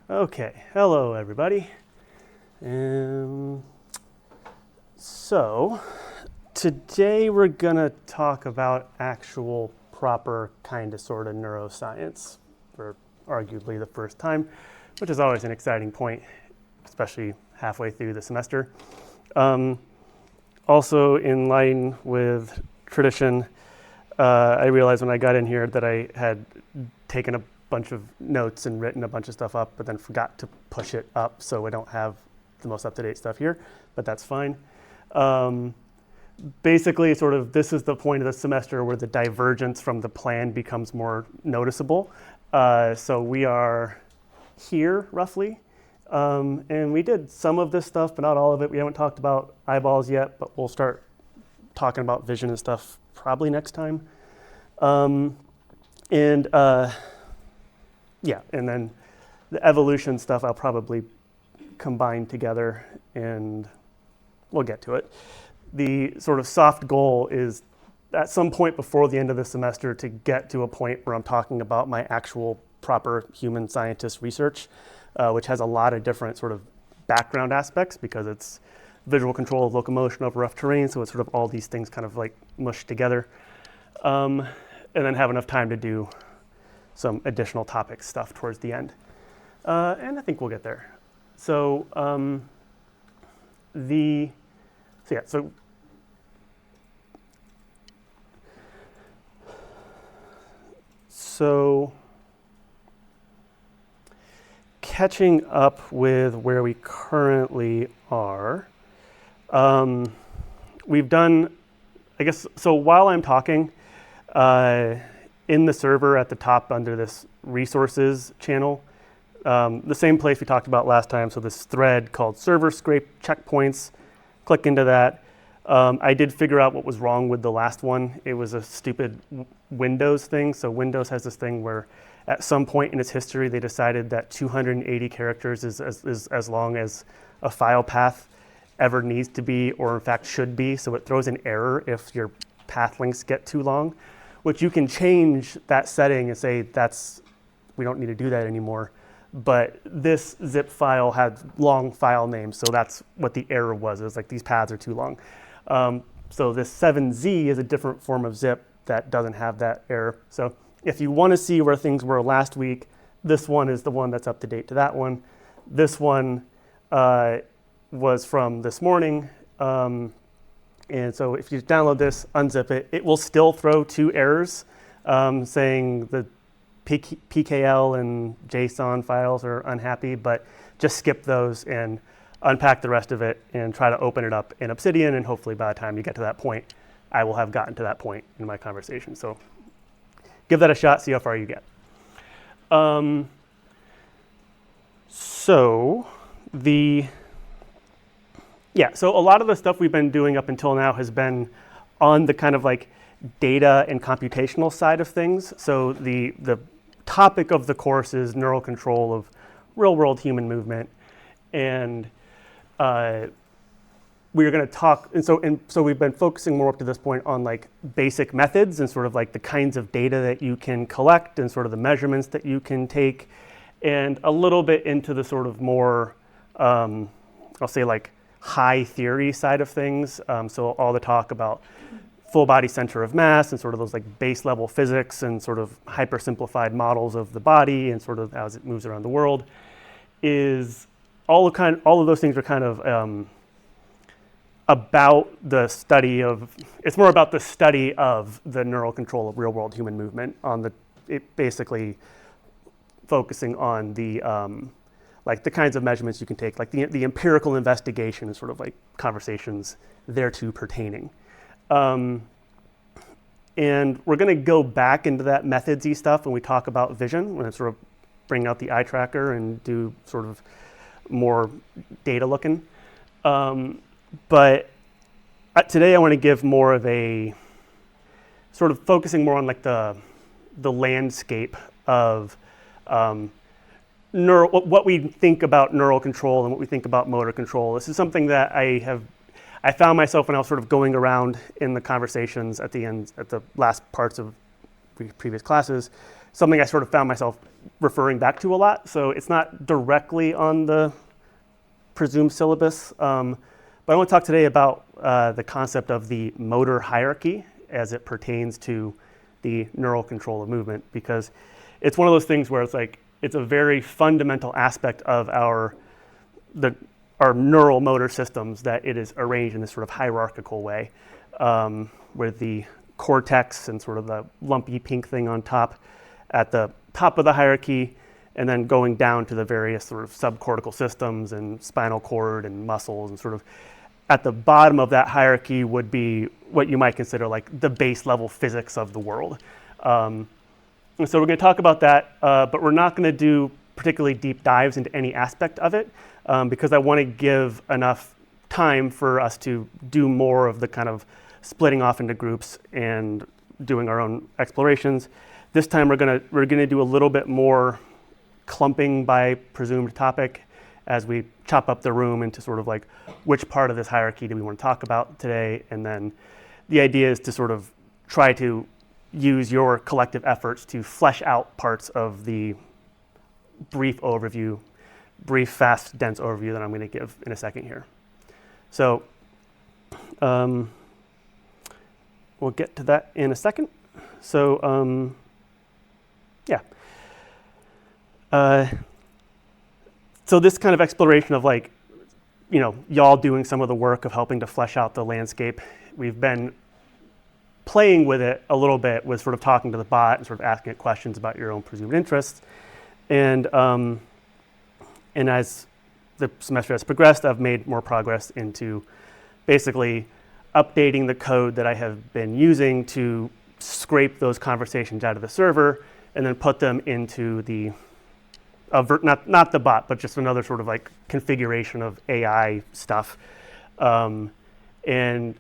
Okay, hello everybody. So today we're gonna talk about actual proper kind of sort of neuroscience for arguably the first time, which is always an exciting point, especially halfway through the semester. Also in line with tradition, I realized when I got in here that I had taken a bunch of notes and written a bunch of stuff up, but then forgot to push it up, so I don't have the most up-to-date stuff here, but that's fine. Basically, sort of this is the point of the semester where the divergence from the plan becomes more noticeable. So we are here, roughly, and we did some of this stuff, but not all of it. We haven't talked about eyeballs yet, but we'll start talking about vision and stuff probably next time. Yeah, and then the evolution stuff I'll probably combine together and we'll get to it. The sort of soft goal is at some point before the end of the semester to get to a point where I'm talking about my actual proper human scientist research, which has a lot of different sort of background aspects because it's visual control of locomotion over rough terrain, so it's sort of all these things kind of like mushed together. And then have enough time to do some additional topic stuff towards the end. And I think we'll get there. So catching up with where we currently are, we've done, I guess, so while I'm talking, in the server at the top under this resources channel, the same place we talked about last time, so this thread called server scrape checkpoints, click into that. I did figure out what was wrong with the last one. It was a stupid Windows thing. So Windows has this thing where at some point in its history, they decided that 280 characters is as long as a file path ever needs to be, or in fact should be. So it throws an error if your path links get too long, which you can change that setting and say we don't need to do that anymore. But this zip file had long file names, so that's what the error was. It was like these paths are too long. So this 7Z is a different form of zip that doesn't have that error. So if you want to see where things were last week, this one is the one that's up to date to that one. This one was from this morning. And so if you download this, unzip it, it will still throw two errors saying the PKL and JSON files are unhappy, but just skip those and unpack the rest of it and try to open it up in Obsidian, and hopefully by the time you get to that point, I will have gotten to that point in my conversation. So give that a shot, see how far you get. So a lot of the stuff we've been doing up until now has been on the kind of like data and computational side of things. So the topic of the course is neural control of real-world human movement, and we're going to talk. And so we've been focusing more up to this point on like basic methods and sort of like the kinds of data that you can collect and sort of the measurements that you can take, and a little bit into the sort of more, I'll say like high theory side of things. So all the talk about full body center of mass and sort of those like base level physics and sort of hyper simplified models of the body and sort of as it moves around the world is all of those things are kind of about the study of, it's more about the study of the neural control of real world human movement basically focusing on the like the kinds of measurements you can take, like the empirical investigation and sort of like conversations thereto pertaining. And we're going to go back into that methods-y stuff when we talk about vision, when I sort of bring out the eye tracker and do sort of more data looking. But today I want to give more of a sort of focusing more on like the landscape of what we think about neural control and what we think about motor control. This is something that I found myself when I was sort of going around in the conversations at the last parts of previous classes, something I sort of found myself referring back to a lot. So it's not directly on the presumed syllabus, but I want to talk today about the concept of the motor hierarchy as it pertains to the neural control of movement, because it's one of those things where it's like, it's a very fundamental aspect of our neural motor systems, that it is arranged in this sort of hierarchical way, with the cortex and sort of the lumpy pink thing on top at the top of the hierarchy, and then going down to the various sort of subcortical systems and spinal cord and muscles, and sort of at the bottom of that hierarchy would be what you might consider like the base level physics of the world. And so we're going to talk about that, but we're not going to do particularly deep dives into any aspect of it, because I want to give enough time for us to do more of the kind of splitting off into groups and doing our own explorations. This time we're gonna do a little bit more clumping by presumed topic as we chop up the room into sort of like which part of this hierarchy do we want to talk about today, and then the idea is to sort of try to use your collective efforts to flesh out parts of the brief, fast, dense overview that I'm going to give in a second here. So we'll get to that in a second. So yeah. So this kind of exploration of like, you know, y'all doing some of the work of helping to flesh out the landscape, we've been playing with it a little bit with sort of talking to the bot and sort of asking it questions about your own presumed interests. And as the semester has progressed, I've made more progress into basically updating the code that I have been using to scrape those conversations out of the server and then put them into the, not the bot, but just another sort of like configuration of AI stuff. And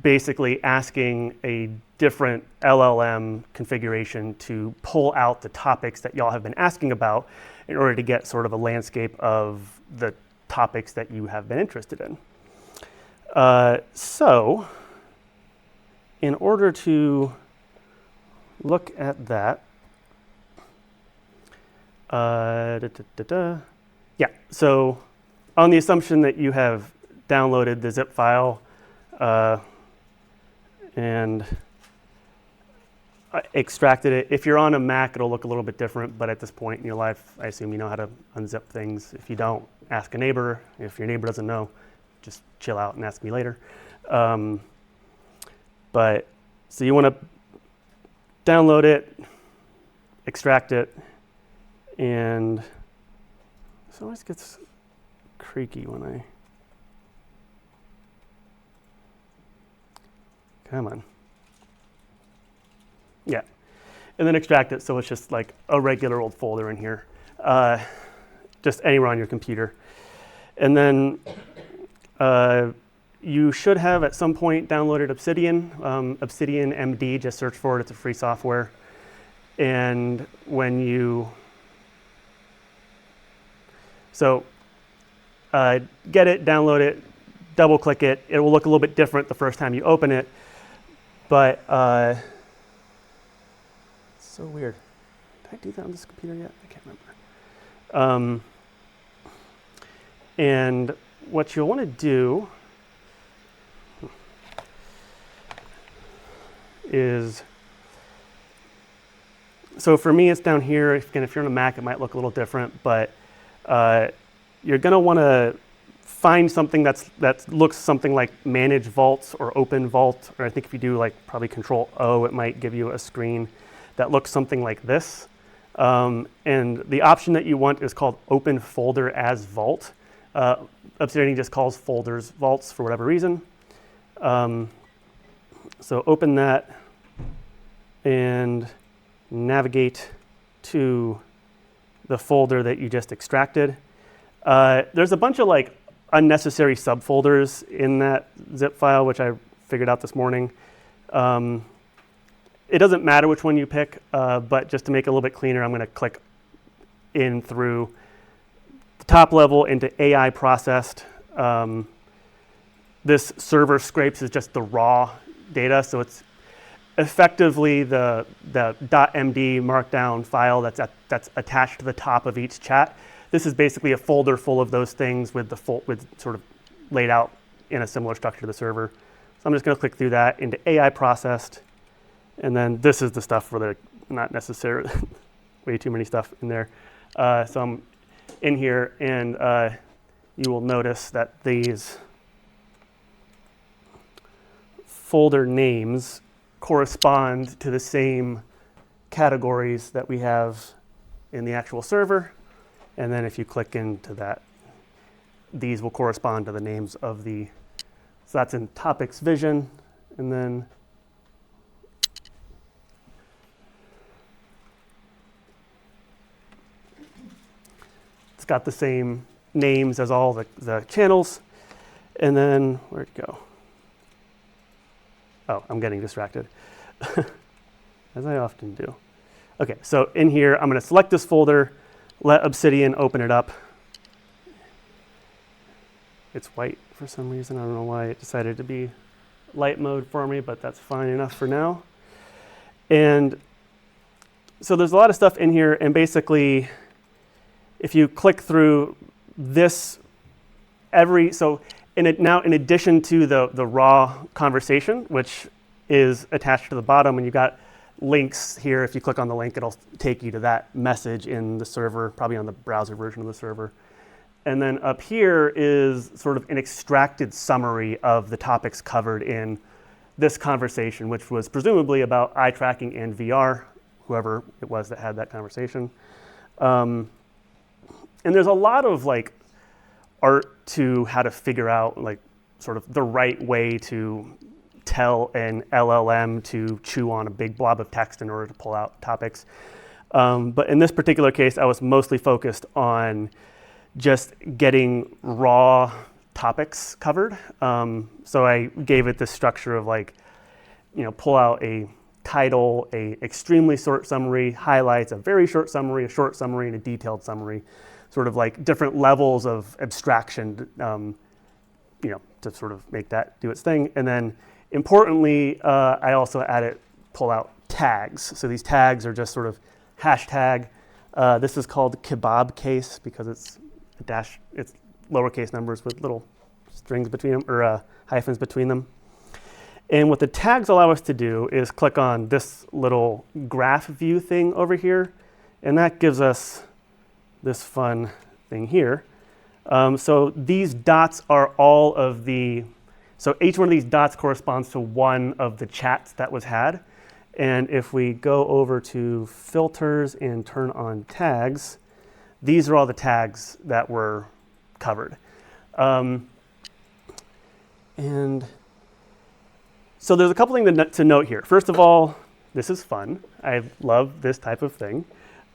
basically asking a different LLM configuration to pull out the topics that y'all have been asking about in order to get sort of a landscape of the topics that you have been interested in. So in order to look at that, yeah, so on the assumption that you have downloaded the zip file and extracted it. If you're on a Mac, it'll look a little bit different, but at this point in your life, I assume you know how to unzip things. If you don't, ask a neighbor. If your neighbor doesn't know, just chill out and ask me later. But so you want to download it, extract it, and this always gets creaky when I, come on. Yeah, and then extract it so it's just like a regular old folder in here, just anywhere on your computer. And then you should have at some point downloaded Obsidian. Obsidian MD, just search for it, it's a free software. And when you, so get it, download it, double click it. It will look a little bit different the first time you open it, but so weird. Did I do that on this computer yet? I can't remember. And what you'll want to do is, so for me it's down here. Again, if you're on a Mac, it might look a little different, but you're going to want to find something that looks something like manage vaults or open vault, or I think if you do like probably Control O, it might give you a screen that looks something like this. And the option that you want is called open folder as vault. Obsidian just calls folders vaults for whatever reason. So open that and navigate to the folder that you just extracted. There's a bunch of like unnecessary subfolders in that zip file, which I figured out this morning. It doesn't matter which one you pick, but just to make it a little bit cleaner, I'm going to click in through the top level into AI processed. This server scrapes is just the raw data, so it's effectively the .md markdown file that's attached to the top of each chat. This is basically a folder full of those things with sort of laid out in a similar structure to the server. So I'm just going to click through that into AI processed, and then this is the stuff where they're not necessarily way too many stuff in there. So I'm in here, and you will notice that these folder names correspond to the same categories that we have in the actual server. And then if you click into that, these will correspond to the names of the, so that's in topics vision. And then it's got the same names as all the channels. And then where'd it go? Oh, I'm getting distracted, as I often do. Okay, so in here, I'm going to select this folder, let Obsidian open it up. It's white for some reason. I don't know why it decided to be light mode for me, but that's fine enough for now. And so there's a lot of stuff in here, and basically, if you click through this, now, in addition to the raw conversation, which is attached to the bottom, and you've got links here. If you click on the link, it'll take you to that message in the server, probably on the browser version of the server. And then up here is sort of an extracted summary of the topics covered in this conversation, which was presumably about eye tracking and VR, whoever it was that had that conversation. And there's a lot of like art to how to figure out like sort of the right way to tell an LLM to chew on a big blob of text in order to pull out topics. But in this particular case, I was mostly focused on just getting raw topics covered. So I gave it this structure of like, pull out a title, a extremely short summary, highlights, a very short summary, a short summary, and a detailed summary. Sort of like different levels of abstraction, to sort of make that do its thing. And then importantly, I also added pull out tags. So these tags are just sort of hashtag. This is called kebab case because it's lowercase numbers with little strings between them, or hyphens between them. And what the tags allow us to do is click on this little graph view thing over here, and that gives us this fun thing here. So these dots are all of so each one of these dots corresponds to one of the chats that was had. And if we go over to filters and turn on tags, these are all the tags that were covered. And so there's a couple things to note here. First of all, this is fun. I love this type of thing.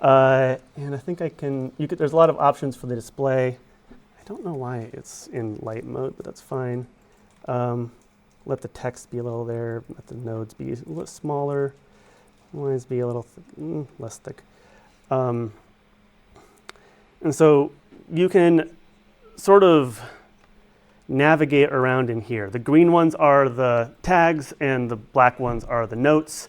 And I think there's a lot of options for the display. I don't know why it's in light mode, but that's fine. Let the text be a little there, let the nodes be a little smaller, lines be a little less thick. And so you can sort of navigate around in here. The green ones are the tags and the black ones are the notes.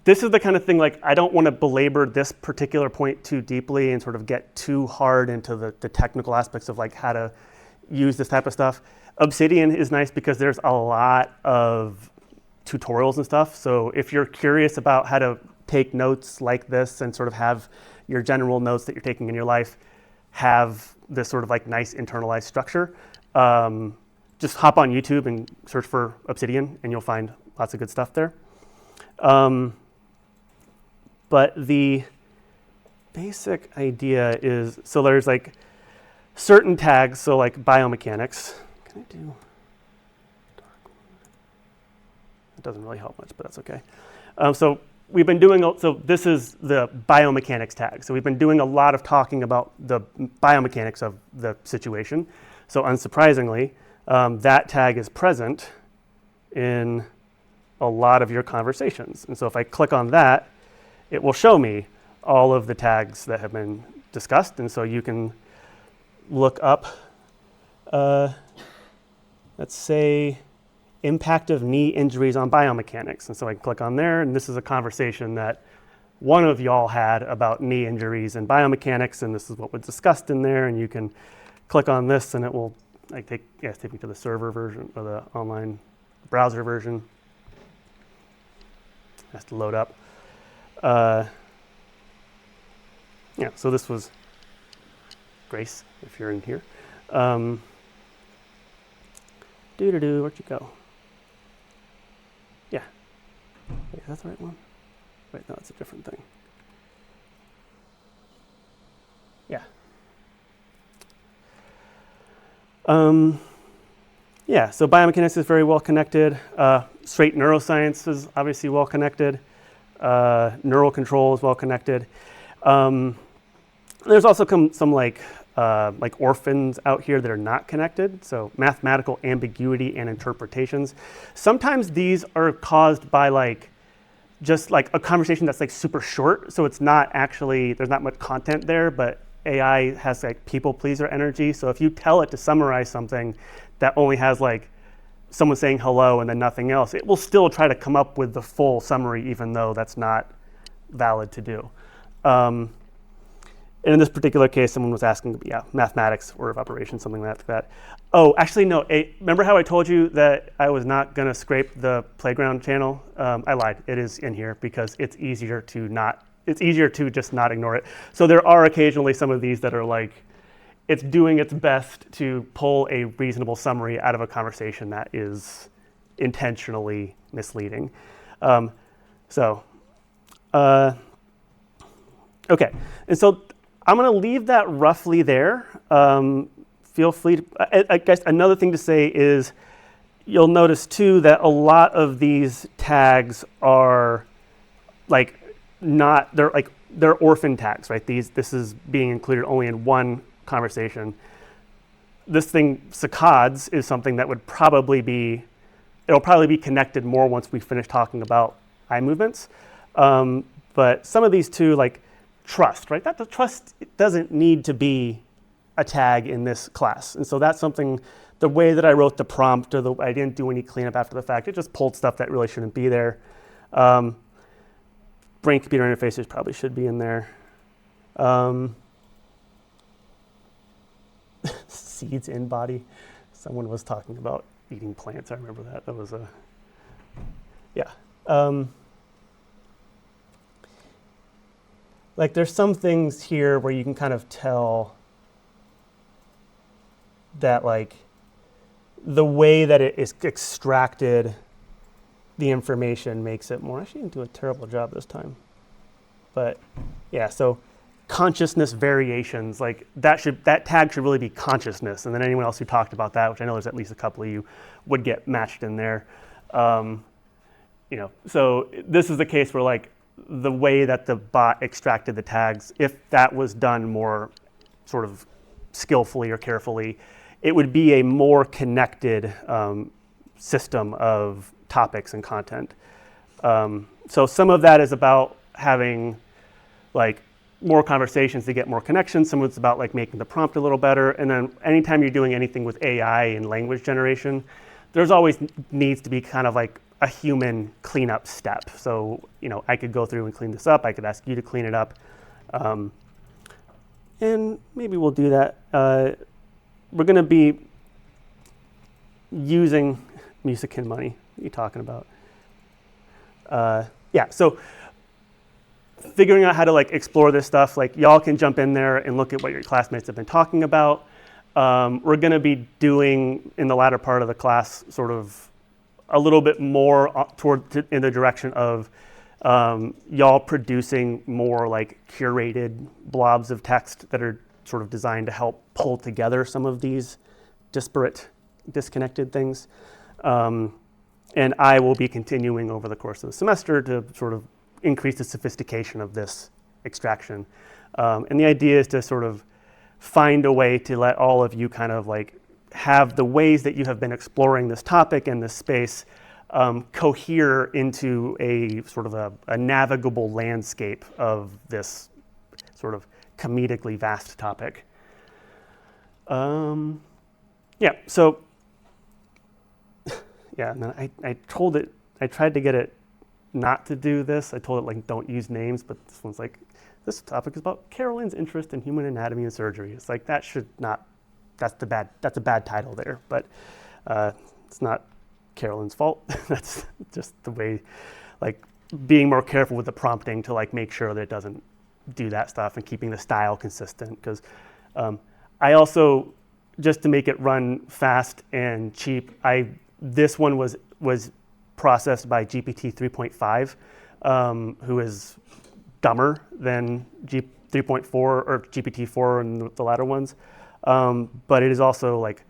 This is the kind of thing, like, I don't want to belabor this particular point too deeply and sort of get too hard into the technical aspects of like how to use this type of stuff. Obsidian is nice because there's a lot of tutorials and stuff. So if you're curious about how to take notes like this and sort of have your general notes that you're taking in your life have this sort of like nice internalized structure, just hop on YouTube and search for Obsidian and you'll find lots of good stuff there. But the basic idea is, so there's like certain tags, so like biomechanics. Can I do dark mode? It doesn't really help much, but that's okay. So we've been doing, so this is the biomechanics tag. So we've been doing a lot of talking about the biomechanics of the situation. So unsurprisingly, that tag is present in a lot of your conversations. And so if I click on that, it will show me all of the tags that have been discussed. And so you can look up, let's say, impact of knee injuries on biomechanics. And so I can click on there, and this is a conversation that one of y'all had about knee injuries and biomechanics, and this is what was discussed in there, and you can click on this and it will take me to the server version or the online browser version. It has to load up. Yeah, so this was Grace, if you're in here. Where'd you go? Yeah. Wait, is that the right one? Wait, no, it's a different thing. Yeah. Yeah, so biomechanics is very well connected. Straight neuroscience is obviously well connected. Neural control is well connected. There's also some like orphans out here that are not connected. So mathematical ambiguity and interpretations. Sometimes these are caused by just a conversation that's super short. So it's not actually, there's not much content there, but AI has people pleaser energy. So if you tell it to summarize something that only has someone saying hello and then nothing else, it will still try to come up with the full summary, even though that's not valid to do. And in this particular case, someone was asking, mathematics, order of operations, something like that. Oh, actually, no. Remember how I told you that I was not going to scrape the playground channel? I lied. It is in here because it's easier to just not ignore it. So there are occasionally some of these that are it's doing its best to pull a reasonable summary out of a conversation that is intentionally misleading. Okay, and so I'm going to leave that roughly there. Feel free to, I guess another thing to say is you'll notice too that a lot of these tags are they're orphan tags, right? This is being included only in one conversation. This thing, saccades, is something that would it'll probably be connected more once we finish talking about eye movements. But some of these too, trust, right? The trust doesn't need to be a tag in this class. And so that's something, the way that I wrote the prompt, I didn't do any cleanup after the fact. It just pulled stuff that really shouldn't be there. Brain-computer interfaces probably should be in there. Seeds in body. Someone was talking about eating plants. I remember that. That was there's some things here where you can kind of tell that the way that it is extracted the information makes it more. Actually, didn't do a terrible job this time. But yeah, so consciousness variations, that tag should really be consciousness. And then anyone else who talked about that, which I know there's at least a couple of you, would get matched in there. So this is the case where the way that the bot extracted the tags, if that was done more sort of skillfully or carefully, it would be a more connected system of topics and content. So some of that is about having more conversations to get more connections. Some of it's about making the prompt a little better. And then anytime you're doing anything with AI and language generation, there's always needs to be kind of a human cleanup step. So, I could go through and clean this up. I could ask you to clean it up. And maybe we'll do that. We're going to be using music and money. What are you talking about? So figuring out how to explore this stuff, y'all can jump in there and look at what your classmates have been talking about. We're going to be doing, in the latter part of the class, sort of a little bit more in the direction of y'all producing more curated blobs of text that are sort of designed to help pull together some of these disparate, disconnected things. And I will be continuing over the course of the semester to sort of increase the sophistication of this extraction. And the idea is to sort of find a way to let all of you kind of have the ways that you have been exploring this topic and this space cohere into a sort of a navigable landscape of this sort of comedically vast topic. So yeah, and then I told it, I tried to get it not to do this. I told it like don't use names, but this one's like, this topic is about Carolyn's interest in human anatomy and surgery. It's like that should not, that's a bad title there, but it's not Carolyn's fault. That's just the way, like being more careful with the prompting to like make sure that it doesn't do that stuff and keeping the style consistent. Because I also, just to make it run fast and cheap, this one was processed by GPT 3.5, who is dumber than 3.4 or GPT-4 and the latter ones. But it is also like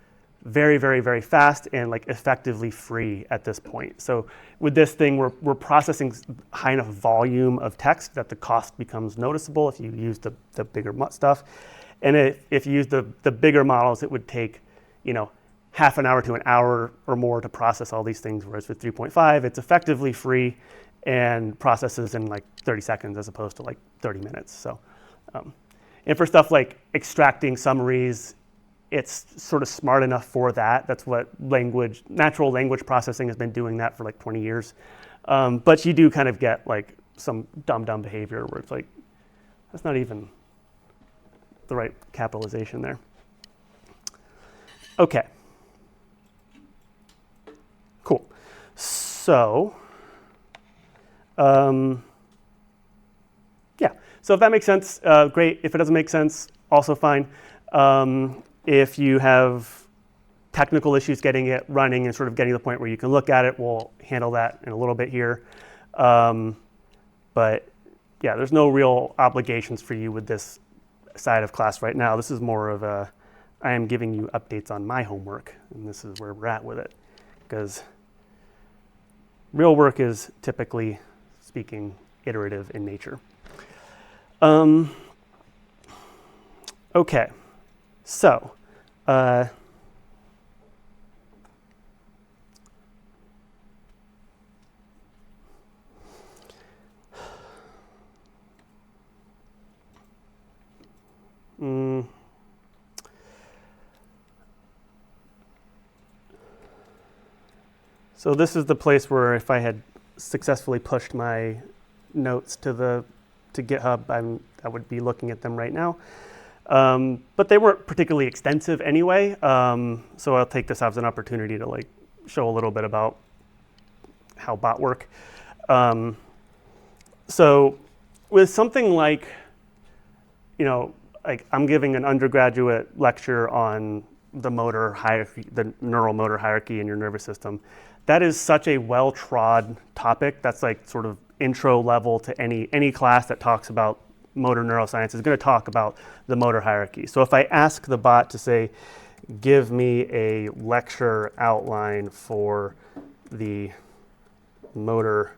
very, very, very fast and like effectively free at this point. So with this thing, we're processing high enough volume of text that the cost becomes noticeable if you use the bigger stuff. And if you use the bigger models, it would take, half an hour to an hour or more to process all these things, whereas with 3.5, it's effectively free and processes in like 30 seconds as opposed to like 30 minutes. So, and for stuff like extracting summaries, it's sort of smart enough for that. That's what natural language processing has been doing that for like 20 years. But you do kind of get like some dumb behavior where it's like, that's not even the right capitalization there. Okay. Cool. So, yeah. So if that makes sense, great. If it doesn't make sense, also fine. If you have technical issues getting it running and sort of getting to the point where you can look at it, we'll handle that in a little bit here. But yeah, there's no real obligations for you with this side of class right now. This is more of I am giving you updates on my homework, and this is where we're at with it. Because real work is, typically speaking, iterative in nature. Okay, so so this is the place where if I had successfully pushed my notes to GitHub, I would be looking at them right now. But they weren't particularly extensive anyway, so I'll take this as an opportunity to like show a little bit about how bot work. So with something like, like I'm giving an undergraduate lecture on the motor hierarchy, the neural motor hierarchy in your nervous system. That is such a well-trod topic. That's like sort of intro level to any class that talks about motor neuroscience is going to talk about the motor hierarchy. So if I ask the bot to say, give me a lecture outline for the motor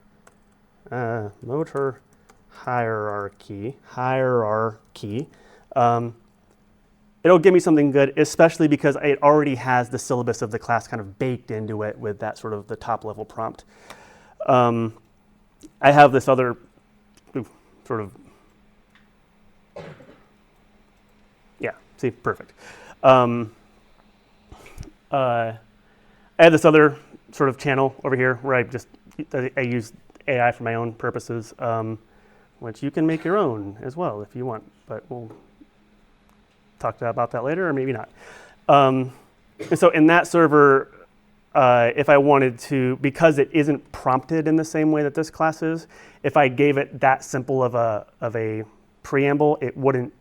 hierarchy, it'll give me something good, especially because it already has the syllabus of the class kind of baked into it with that sort of the top level prompt. I have this other sort of, yeah, see, perfect. I have this other sort of channel over here where I use AI for my own purposes, which you can make your own as well if you want, but we'll talk about that later, or maybe not. And so in that server, if I wanted to, because it isn't prompted in the same way that this class is, if I gave it that simple of a preamble, it wouldn't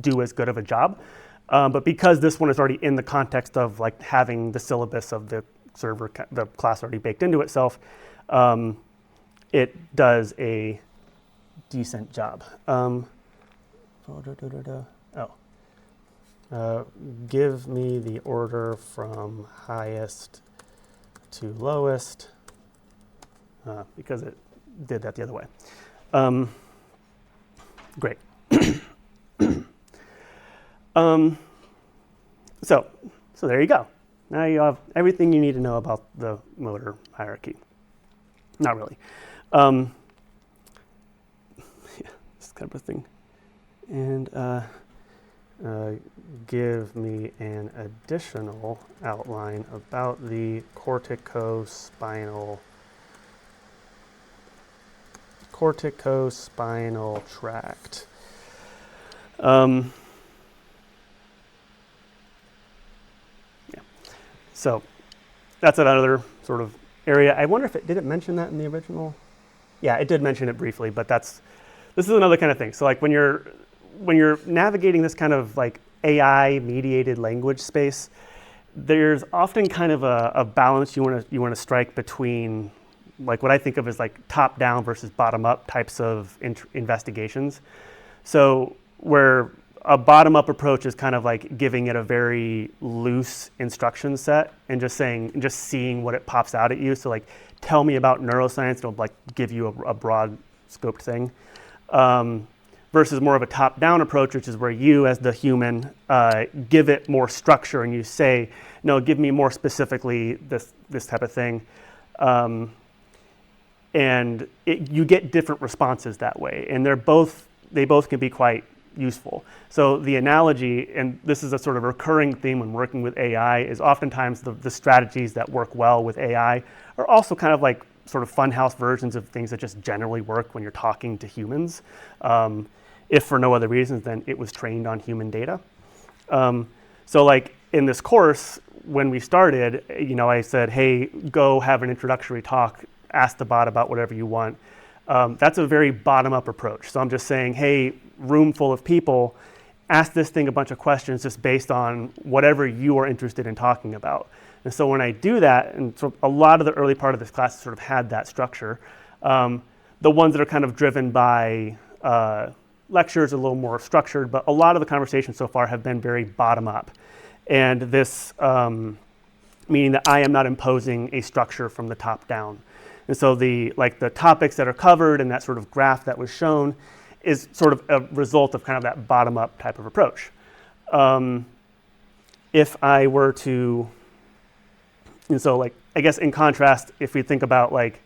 do as good of a job. But because this one is already in the context of like having the syllabus of the server, the class already baked into itself, it does a decent job. Give me the order from highest to lowest, because it did that the other way. Great. So there you go. Now you have everything you need to know about the motor hierarchy. Not really. Yeah, this kind of a thing. And give me an additional outline about the corticospinal tract. Yeah. So that's another sort of area. I wonder if did it mention that in the original? Yeah, it did mention it briefly, but this is another kind of thing. So like when you're navigating this kind of like AI mediated language space, there's often kind of a balance you want to strike between like what I think of as like top down versus bottom up types of investigations. So where a bottom up approach is kind of like giving it a very loose instruction set and just seeing what it pops out at you. So like tell me about neuroscience, it'll like give you a broad scoped thing. Versus more of a top-down approach, which is where you, as the human, give it more structure, and you say, "No, give me more specifically this type of thing," and you get different responses that way, and they both can be quite useful. So the analogy, and this is a sort of recurring theme when working with AI, is oftentimes the strategies that work well with AI are also kind of like sort of funhouse versions of things that just generally work when you're talking to humans. If for no other reasons than it was trained on human data. So like in this course, when we started, I said, hey, go have an introductory talk, ask the bot about whatever you want. That's a very bottom-up approach. So I'm just saying, hey, room full of people, ask this thing a bunch of questions just based on whatever you are interested in talking about. And so when I do that, and so a lot of the early part of this class sort of had that structure, the ones that are kind of driven by lectures are a little more structured, but a lot of the conversations so far have been very bottom up. And this meaning that I am not imposing a structure from the top down. And so the topics that are covered and that sort of graph that was shown is sort of a result of kind of that bottom up type of approach. If I were to, and so like, I guess in contrast, if we think about like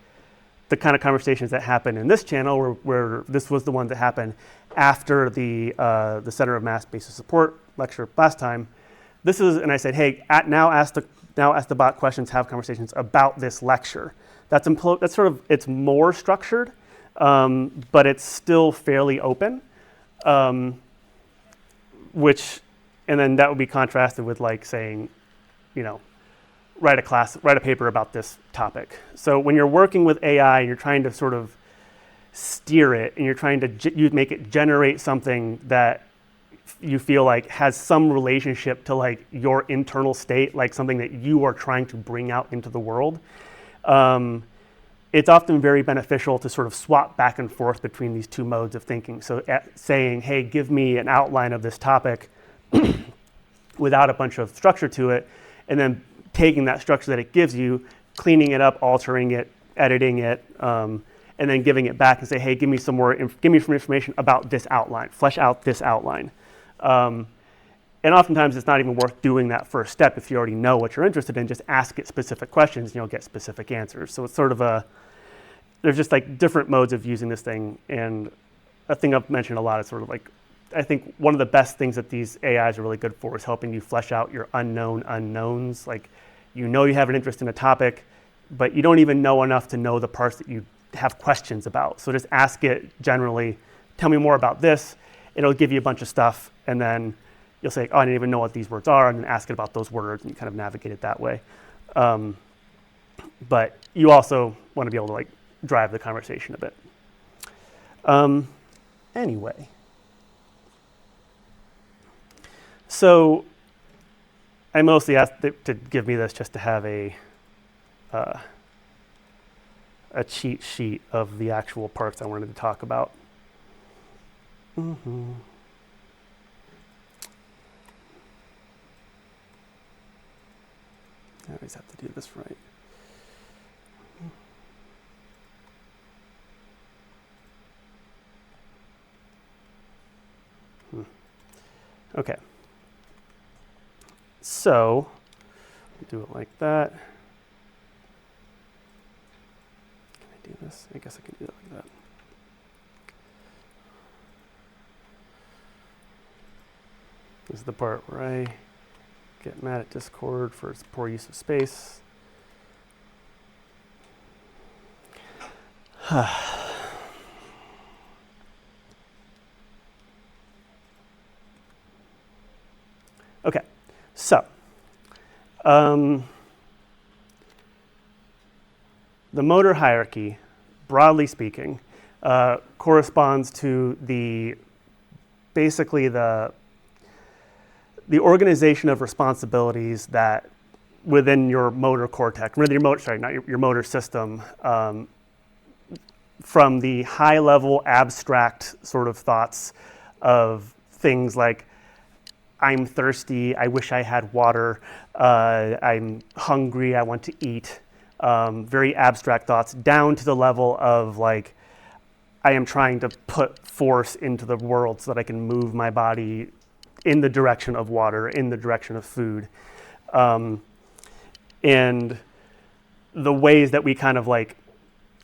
the kind of conversations that happen in this channel where this was the one that happened after the Center of Mass Basis Support lecture last time. This is, and I said, hey, now ask the bot questions, have conversations about this lecture. That's sort of, it's more structured, but it's still fairly open, and then that would be contrasted with like saying, write a paper about this topic. So when you're working with AI and you're trying to sort of steer it and you're trying to you make it generate something that you feel like has some relationship to like your internal state, like something that you are trying to bring out into the world, it's often very beneficial to sort of swap back and forth between these two modes of thinking. So saying, hey, give me an outline of this topic without a bunch of structure to it, and then taking that structure that it gives you, cleaning it up, altering it, editing it, and then giving it back and say, hey, give me some information about this outline, flesh out this outline. And oftentimes it's not even worth doing that first step if you already know what you're interested in. Just ask it specific questions and you'll get specific answers. So it's sort of there's just like different modes of using this thing. And a thing I've mentioned a lot is sort of like, I think one of the best things that these AIs are really good for is helping you flesh out your unknown unknowns. Like, you have an interest in a topic, but you don't even know enough to know the parts that you have questions about. So just ask it generally, tell me more about this. It'll give you a bunch of stuff, and then you'll say, oh, I didn't even know what these words are, and then ask it about those words, and you kind of navigate it that way. But you also want to be able to like drive the conversation a bit. Anyway, so I mostly asked it to give me this just to have a cheat sheet of the actual parts I wanted to talk about. Mm-hmm. I always have to do this right. Okay. So, do it like that. Can I do this? I guess I can do it like that. This is the part where I get mad at Discord for its poor use of space. Okay, so the motor hierarchy, broadly speaking, corresponds to basically the organization of responsibilities that within your motor cortex, your motor system, from the high level abstract sort of thoughts of things like I'm thirsty, I wish I had water, I'm hungry, I want to eat, very abstract thoughts, down to the level of like, I am trying to put force into the world so that I can move my body in the direction of water, in the direction of food. And the ways that we kind of like,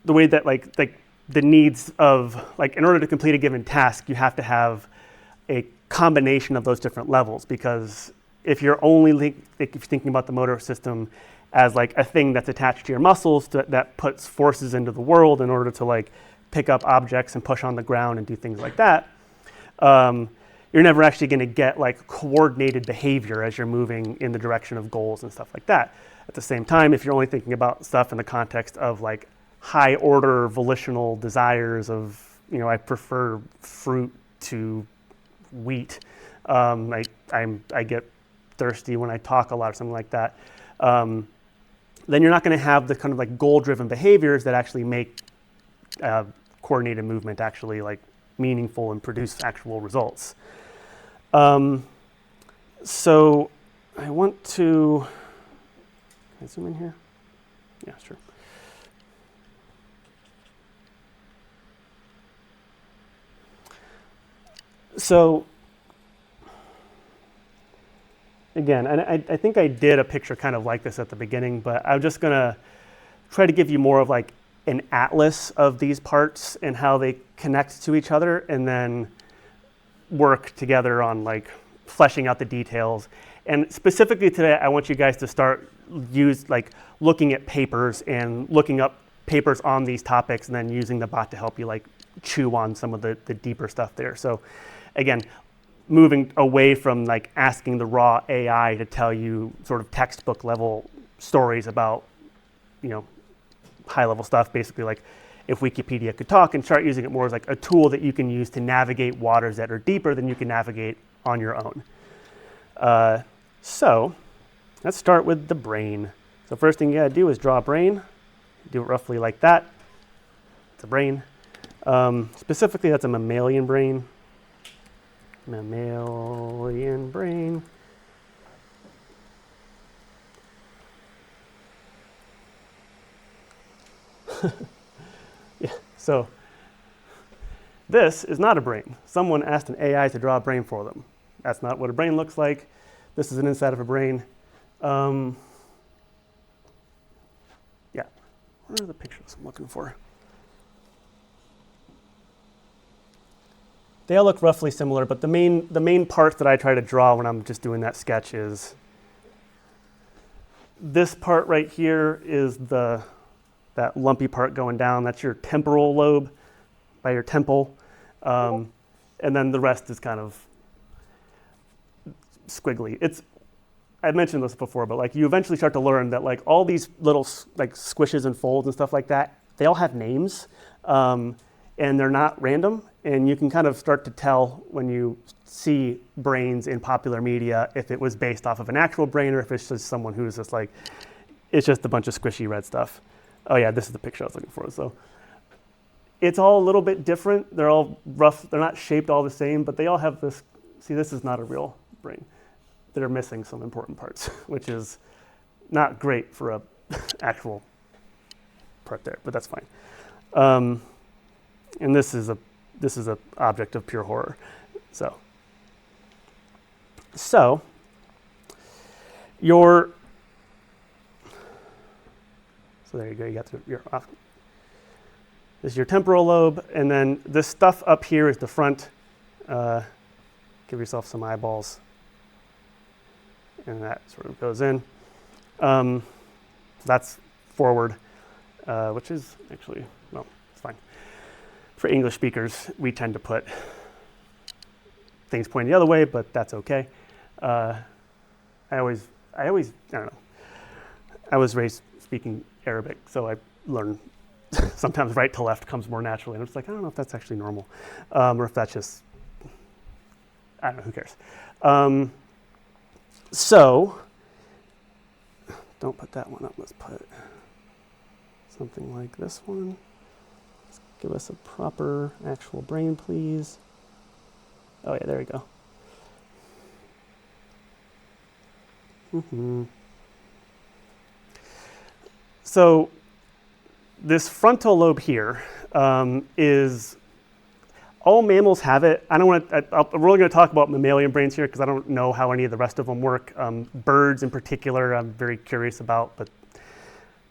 the way that like the needs of, like in order to complete a given task, you have to have a combination of those different levels, because if you're only if you're thinking about the motor system as like a thing that's attached to your muscles that puts forces into the world in order to like pick up objects and push on the ground and do things like that, you're never actually going to get like coordinated behavior as you're moving in the direction of goals and stuff like that. At the same time, if you're only thinking about stuff in the context of like high order volitional desires of, you know, I prefer fruit to wheat, I get thirsty when I talk a lot or something like that, then you're not going to have the kind of like goal-driven behaviors that actually make coordinated movement actually like meaningful and produce actual results. So I want to, can I zoom in here? Yeah, sure. So again, and I think I did a picture kind of like this at the beginning, but I'm just gonna try to give you more of like an atlas of these parts and how they connect to each other, and then work together on like fleshing out the details. And specifically today, I want you guys to start looking at papers and looking up papers on these topics, and then using the bot to help you like chew on some of the deeper stuff there. So again, moving away from like asking the raw AI to tell you sort of textbook level stories about, you know, high level stuff, basically like if Wikipedia could talk, and start using it more as like a tool that you can use to navigate waters that are deeper than you can navigate on your own. So let's start with the brain. So first thing you gotta do is draw a brain. Do it roughly like that. It's a brain. Specifically, that's a mammalian brain. Mammalian brain. Yeah, so this is not a brain. Someone asked an AI to draw a brain for them. That's not what a brain looks like. This is an inside of a brain. Yeah, where are the pictures I'm looking for? They all look roughly similar, but the main parts that I try to draw when I'm just doing that sketch is this part right here is that lumpy part going down. That's your temporal lobe by your temple. And then the rest is kind of squiggly. I mentioned this before, but like you eventually start to learn that like all these little like squishes and folds and stuff like that, they all have names, and they're not random. And you can kind of start to tell when you see brains in popular media if it was based off of an actual brain or if it's just someone who's just like, it's just a bunch of squishy red stuff. Oh yeah, this is the picture I was looking for. So it's all a little bit different. They're all rough. They're not shaped all the same, but they all have this. See, this is not a real brain. They're missing some important parts, which is not great for a actual part there, but that's fine. And this is a object of pure horror. So there you go. You got your off. This is your temporal lobe, and then this stuff up here is the front. Give yourself some eyeballs. and that sort of goes in. That's forward, which is actually, well, it's fine. For English speakers, we tend to put things pointing the other way, but that's okay. I don't know. I was raised speaking Arabic, so I learned sometimes right to left comes more naturally. And I'm just like, I don't know if that's actually normal, or if that's just, I don't know, who cares? So, don't put that one up, let's put something like this one. Let's give us a proper actual brain, please. Oh yeah, there we go. So this frontal lobe here is, all mammals have it. I don't want to, we're only going to talk about mammalian brains here because I don't know how any of the rest of them work. Birds in particular, I'm very curious about, but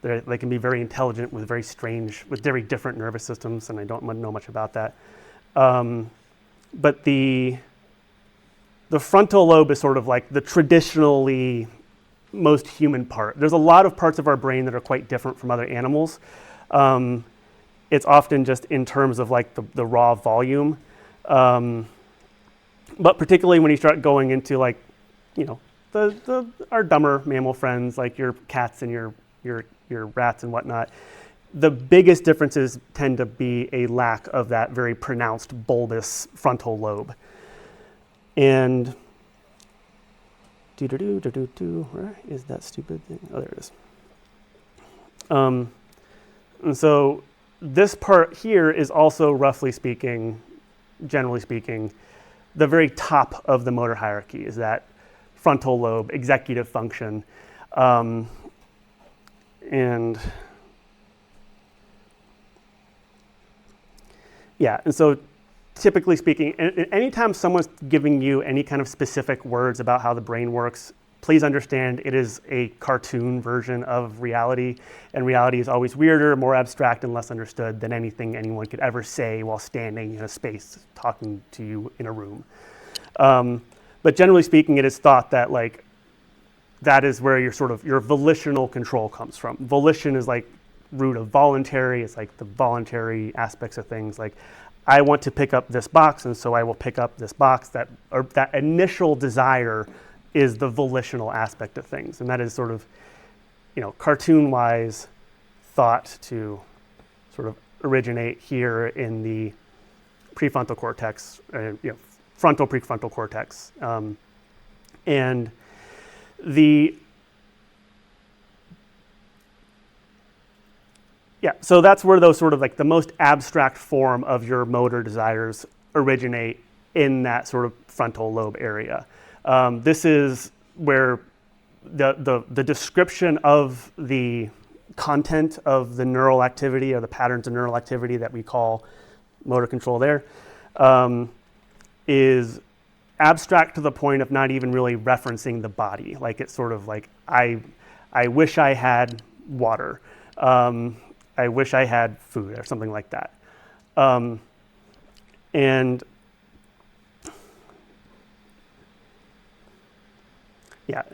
they can be very intelligent with very different nervous systems, and I don't know much about that. But the frontal lobe is sort of like the traditionally most human part. There's a lot of parts of our brain that are quite different from other animals. It's often just in terms of like the raw volume. But particularly when you start going into like, you know, our dumber mammal friends, like your cats and your rats and whatnot, the biggest differences tend to be a lack of that very pronounced bulbous frontal lobe. And where is that stupid thing? Oh, there it is. And so this part here is also, roughly speaking, generally speaking, the very top of the motor hierarchy is that frontal lobe, executive function. And yeah, and so typically speaking, anytime someone's giving you any kind of specific words about how the brain works, please understand it is a cartoon version of reality, and reality is always weirder, more abstract, and less understood than anything anyone could ever say while standing in a space talking to you in a room. But generally speaking, it is thought that like that is where your volitional control comes from. Volition is like root of voluntary. It's like the voluntary aspects of things. Like, I want to pick up this box, and so I will pick up this box. That initial desire is the volitional aspect of things, and that is sort of, you know, cartoon-wise thought to sort of originate here in the prefrontal cortex, frontal prefrontal cortex, and so that's where those sort of like the most abstract form of your motor desires originate, in that sort of frontal lobe area. This is where the description of the content of the neural activity, or the patterns of neural activity that we call motor control there, is abstract to the point of not even really referencing the body. Like, it's sort of like, I wish I had water. I wish I had food, or something like that. And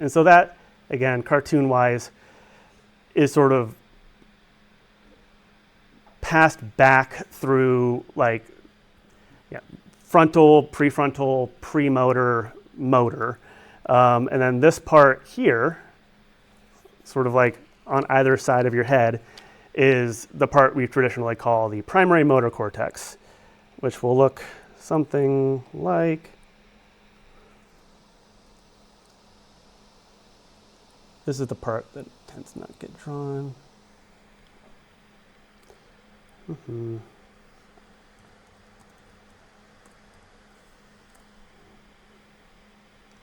so that, again, cartoon-wise, is sort of passed back through like frontal, prefrontal, premotor, motor. And then this part here, sort of like on either side of your head, is the part we traditionally call the primary motor cortex, which will look something like, this is the part that tends to not get drawn.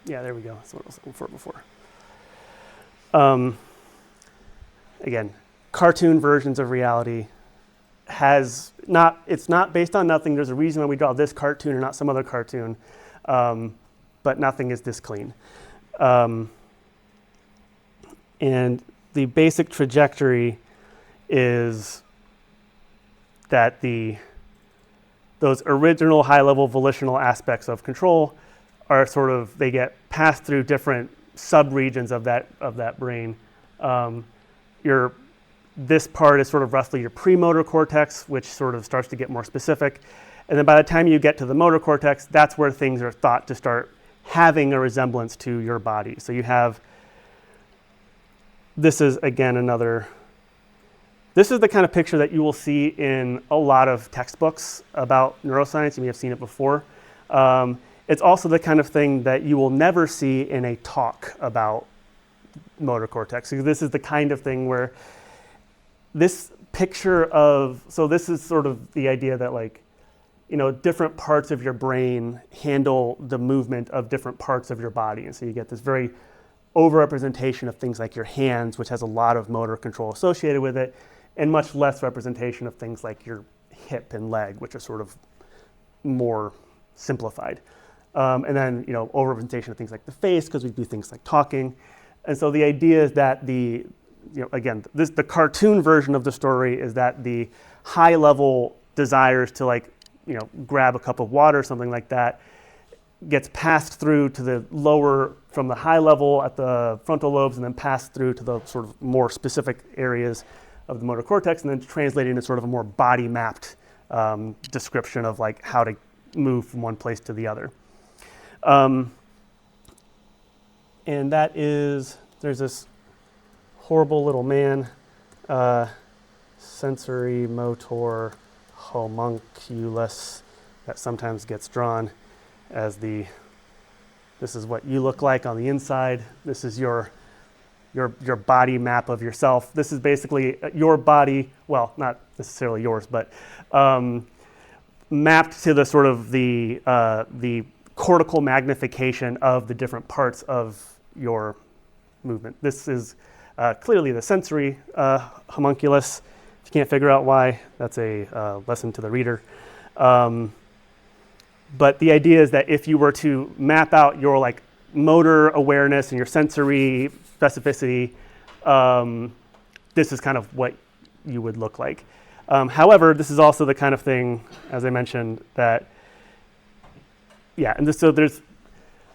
Yeah, there we go. That's what I was looking for before. Again, cartoon versions of reality it's not based on nothing. There's a reason why we draw this cartoon and not some other cartoon, but nothing is this clean. And the basic trajectory is that those original high-level volitional aspects of control are sort of, they get passed through different subregions of that brain. This part is sort of roughly your premotor cortex, which sort of starts to get more specific. And then by the time you get to the motor cortex, that's where things are thought to start having a resemblance to your body. So you have, this is again this is the kind of picture that you will see in a lot of textbooks about neuroscience. You may have seen it before. It's also the kind of thing that you will never see in a talk about motor cortex. So this is the kind of thing where this picture of, so this is sort of the idea that like, different parts of your brain handle the movement of different parts of your body. And so you get this very overrepresentation of things like your hands, which has a lot of motor control associated with it, and much less representation of things like your hip and leg, which are sort of more simplified. And then, overrepresentation of things like the face, because we do things like talking. And so the idea is that the cartoon version of the story is that the high level desires to grab a cup of water or something like that gets passed through to the lower, from the high level at the frontal lobes, and then passed through to the sort of more specific areas of the motor cortex, and then translated into sort of a more body mapped description of like how to move from one place to the other. And that is, there's this horrible little man, sensory motor homunculus, that sometimes gets drawn as this is what you look like on the inside. This is your body map of yourself. This is basically your body, well, not necessarily yours, but mapped to the sort of the cortical magnification of the different parts of your movement. This is clearly the sensory homunculus. If you can't figure out why, that's a lesson to the reader. But the idea is that if you were to map out your like motor awareness and your sensory specificity, this is kind of what you would look like. However, this is also the kind of thing, as I mentioned, that, and so there's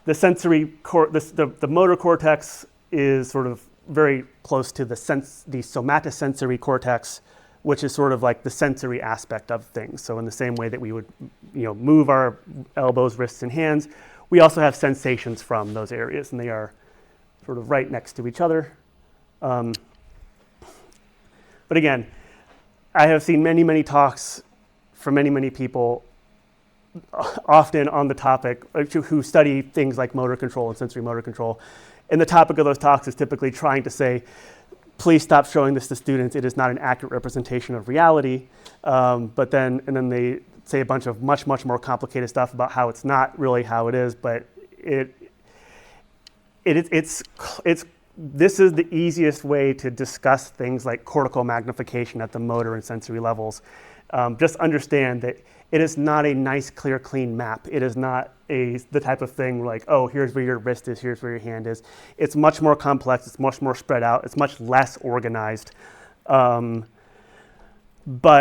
the sensory, the motor cortex is sort of very close to the somatosensory cortex, which is sort of like the sensory aspect of things. So in the same way that we would, move our elbows, wrists, and hands, we also have sensations from those areas, and they are sort of right next to each other. But again, I have seen many, many talks from many, many people, often on the topic, who study things like motor control and sensory motor control. And the topic of those talks is typically trying to say, please stop showing this to students. It is not an accurate representation of reality. But then they say a bunch of much, much more complicated stuff about how it's not really how it is. But this is the easiest way to discuss things like cortical magnification at the motor and sensory levels. Just understand that it is not a nice, clear, clean map. It is not the type of thing like, oh, here's where your wrist is, here's where your hand is. It's much more complex, it's much more spread out, it's much less organized. But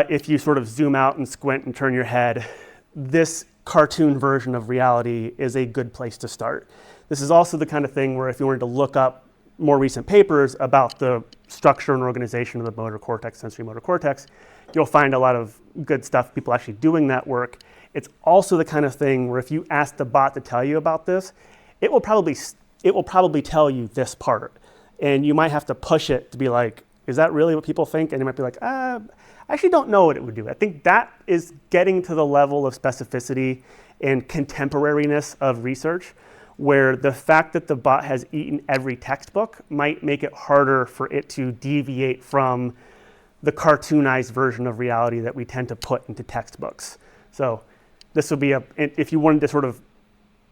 if you sort of zoom out and squint and turn your head, this cartoon version of reality is a good place to start. This is also the kind of thing where if you wanted to look up more recent papers about the structure and organization of the motor cortex, sensory motor cortex, you'll find a lot of good stuff, people actually doing that work. It's also the kind of thing where if you ask the bot to tell you about this, it will probably tell you this part. And you might have to push it to be like, is that really what people think? And you might be like, I actually don't know what it would do. I think that is getting to the level of specificity and contemporariness of research where the fact that the bot has eaten every textbook might make it harder for it to deviate from the cartoonized version of reality that we tend to put into textbooks. So this would be if you wanted to sort of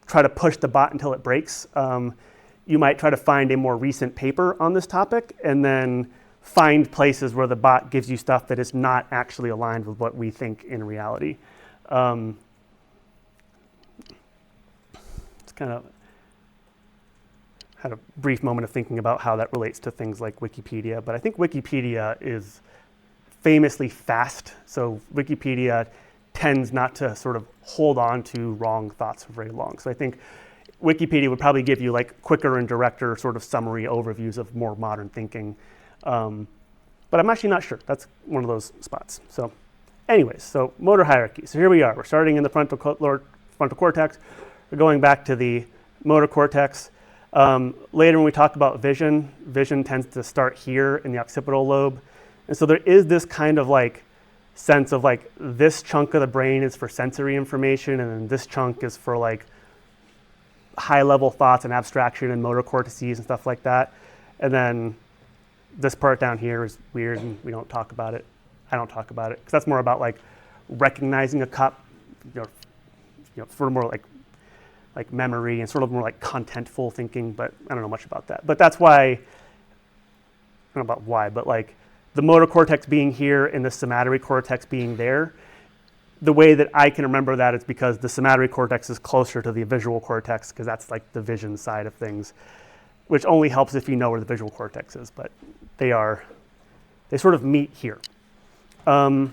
try to push the bot until it breaks, you might try to find a more recent paper on this topic and then find places where the bot gives you stuff that is not actually aligned with what we think in reality. It's kind of had a brief moment of thinking about how that relates to things like Wikipedia, but I think Wikipedia is famously fast, so Wikipedia tends not to sort of hold on to wrong thoughts for very long. So I think Wikipedia would probably give you like quicker and directer sort of summary overviews of more modern thinking. But I'm actually not sure. That's one of those spots. So anyways, so motor hierarchy. So here we are. We're starting in the frontal cortex. We're going back to the motor cortex. Later when we talk about vision, vision tends to start here in the occipital lobe. And so there is this kind of like sense of like this chunk of the brain is for sensory information, and then this chunk is for like high level thoughts and abstraction and motor cortices and stuff like that. And then this part down here is weird and we don't talk about it. I don't talk about it because that's more about like recognizing a cup, sort of more like memory and sort of more like contentful thinking, but I don't know much about that. But that's why, I don't know about why, but like the motor cortex being here and the somatary cortex being there, the way that I can remember that is because the somatary cortex is closer to the visual cortex because that's like the vision side of things, which only helps if you know where the visual cortex is, but they sort of meet here. And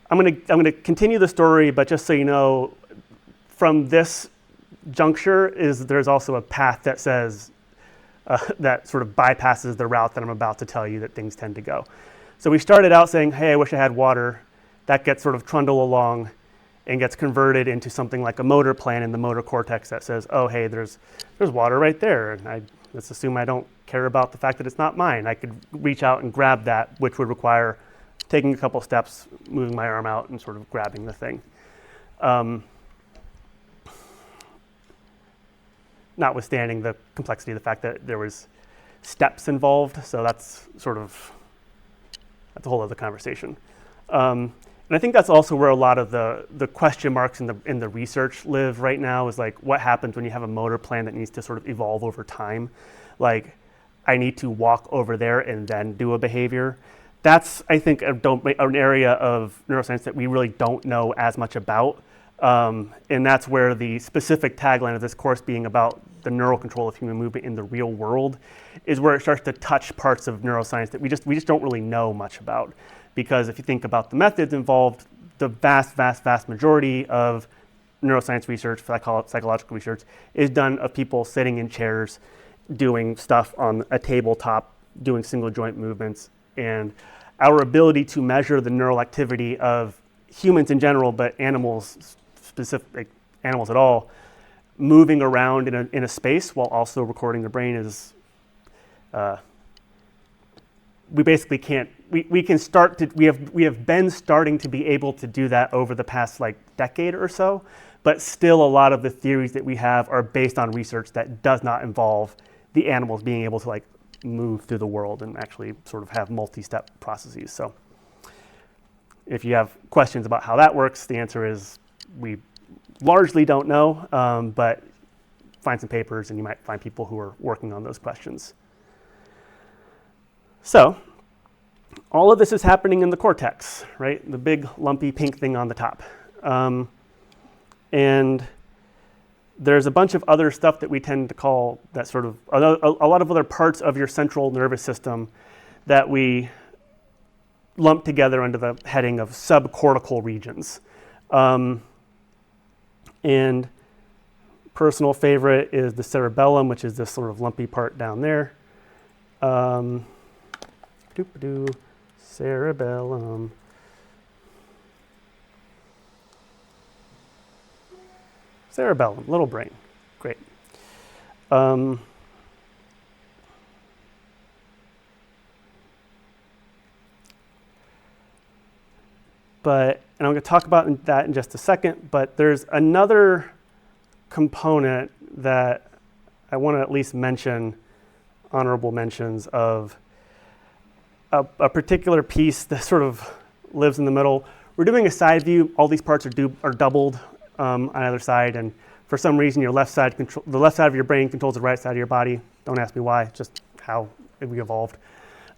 I'm gonna continue the story, but just so you know, from this juncture there's also a path that says that sort of bypasses the route that I'm about to tell you that things tend to go. So we started out saying, hey, I wish I had water. That gets sort of trundled along and gets converted into something like a motor plan in the motor cortex that says, oh, hey, there's water right there. And let's assume I don't care about the fact that it's not mine. I could reach out and grab that, which would require taking a couple steps, moving my arm out and sort of grabbing the thing. Notwithstanding the complexity of the fact that there was steps involved. So that's a whole other conversation. And I think that's also where a lot of the question marks in the research live right now is like what happens when you have a motor plan that needs to sort of evolve over time. Like I need to walk over there and then do a behavior. That's, I think, an area of neuroscience that we really don't know as much about. And that's where the specific tagline of this course being about the neural control of human movement in the real world is where it starts to touch parts of neuroscience that we just don't really know much about. Because if you think about the methods involved, the vast majority of neuroscience research, psychological research, is done of people sitting in chairs, doing stuff on a tabletop, doing single joint movements. And our ability to measure the neural activity of humans in general, but animals, specific animals at all, moving around in a space while also recording the brain is, we basically can't, we have been starting to be able to do that over the past like decade or so, but still a lot of the theories that we have are based on research that does not involve the animals being able to like move through the world and actually sort of have multi-step processes. So if you have questions about how that works, the answer is we largely don't know, but find some papers and you might find people who are working on those questions. So all of this is happening in the cortex, right? The big lumpy pink thing on the top. And there's a bunch of other stuff that we tend to call that sort of, a lot of other parts of your central nervous system that we lump together under the heading of subcortical regions. And personal favorite is the cerebellum, which is this sort of lumpy part down there. Cerebellum. Cerebellum, little brain, great. But, and I'm going to talk about that in just a second, but there's another component that I want to at least mention, honorable mentions of a particular piece that sort of lives in the middle. We're doing a side view. All these parts are doubled on either side, and for some reason the left side of your brain controls the right side of your body. Don't ask me why, just how we evolved.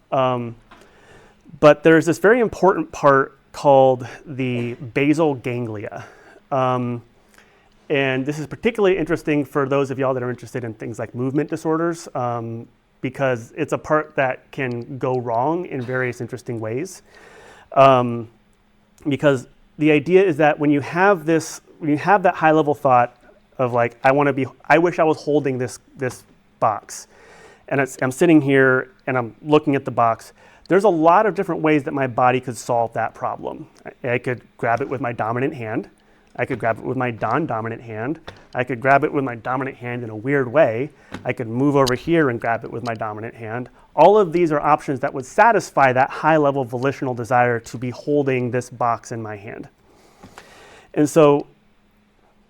But there's this very important part called the basal ganglia. And this is particularly interesting for those of y'all that are interested in things like movement disorders, because it's a part that can go wrong in various interesting ways. because the idea is that when you have that high level thought of like, I wish I was holding this box, and I'm sitting here and I'm looking at the box, there's a lot of different ways that my body could solve that problem. I could grab it with my dominant hand. I could grab it with my non-dominant hand. I could grab it with my dominant hand in a weird way. I could move over here and grab it with my dominant hand. All of these are options that would satisfy that high-level volitional desire to be holding this box in my hand. And so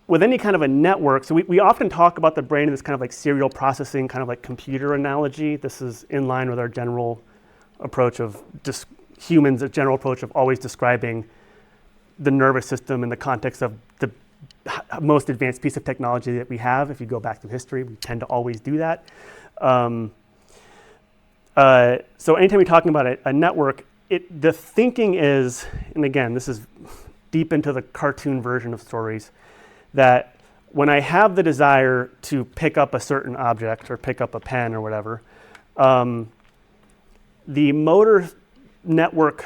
with any kind of a network, so we often talk about the brain in this kind of like serial processing, kind of like computer analogy. This is in line with our general approach of humans, a general approach of always describing the nervous system in the context of the most advanced piece of technology that we have. If you go back through history, we tend to always do that. So anytime we're talking about a network, the thinking is, and again, this is deep into the cartoon version of stories, that when I have the desire to pick up a certain object or pick up a pen or whatever, the motor network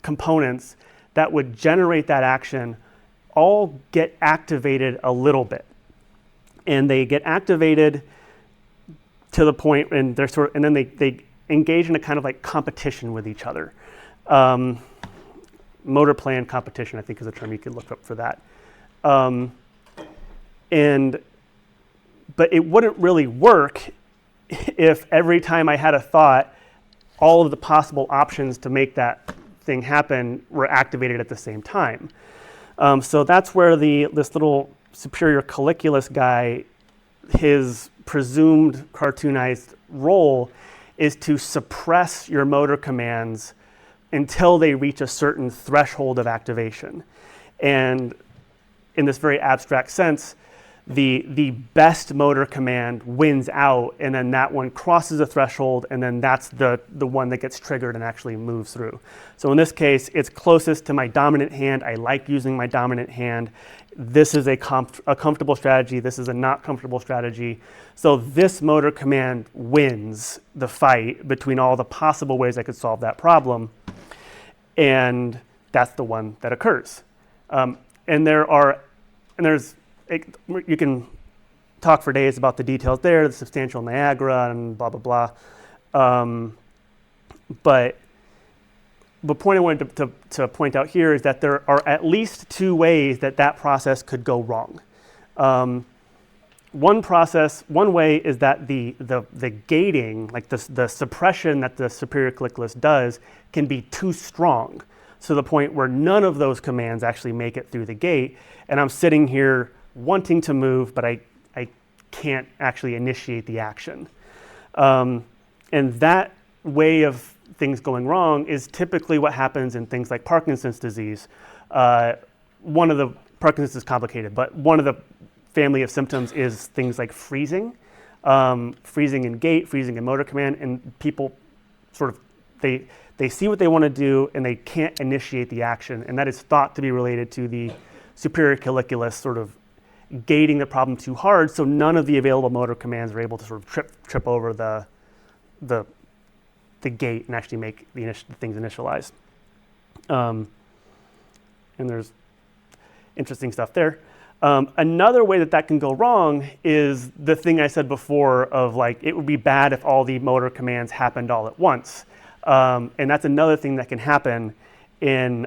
components that would generate that action all get activated a little bit. And they get activated to the point, and then they engage in a kind of like competition with each other. Motor plan competition, I think, is a term you could look up for that. But it wouldn't really work if every time I had a thought, all of the possible options to make that thing happen were activated at the same time. So that's where this little superior colliculus guy, his presumed cartoonized role is to suppress your motor commands until they reach a certain threshold of activation. And in this very abstract sense, the best motor command wins out, and then that one crosses a threshold, and then that's the one that gets triggered and actually moves through. So in this case, it's closest to my dominant hand. I like using my dominant hand. This is a comfortable strategy. This is a not comfortable strategy. So this motor command wins the fight between all the possible ways I could solve that problem, and that's the one that occurs. You can talk for days about the details there, the substantial Niagara and blah, blah, blah. But the point I wanted to point out here is that there are at least two ways that process could go wrong. One way is that the gating, like the suppression that the superior colliculus does, can be too strong, to the point where none of those commands actually make it through the gate, and I'm sitting here wanting to move, but I can't actually initiate the action. And that way of things going wrong is typically what happens in things like Parkinson's disease. Parkinson's is complicated, but one of the family of symptoms is things like freezing in gait, freezing in motor command, and people they see what they want to do and they can't initiate the action, and that is thought to be related to the superior colliculus sort of gating the problem too hard, so none of the available motor commands are able to sort of trip over the gate and actually make the things initialize. And there's interesting stuff there. Another way that can go wrong is the thing I said before of like, it would be bad if all the motor commands happened all at once. And that's another thing that can happen in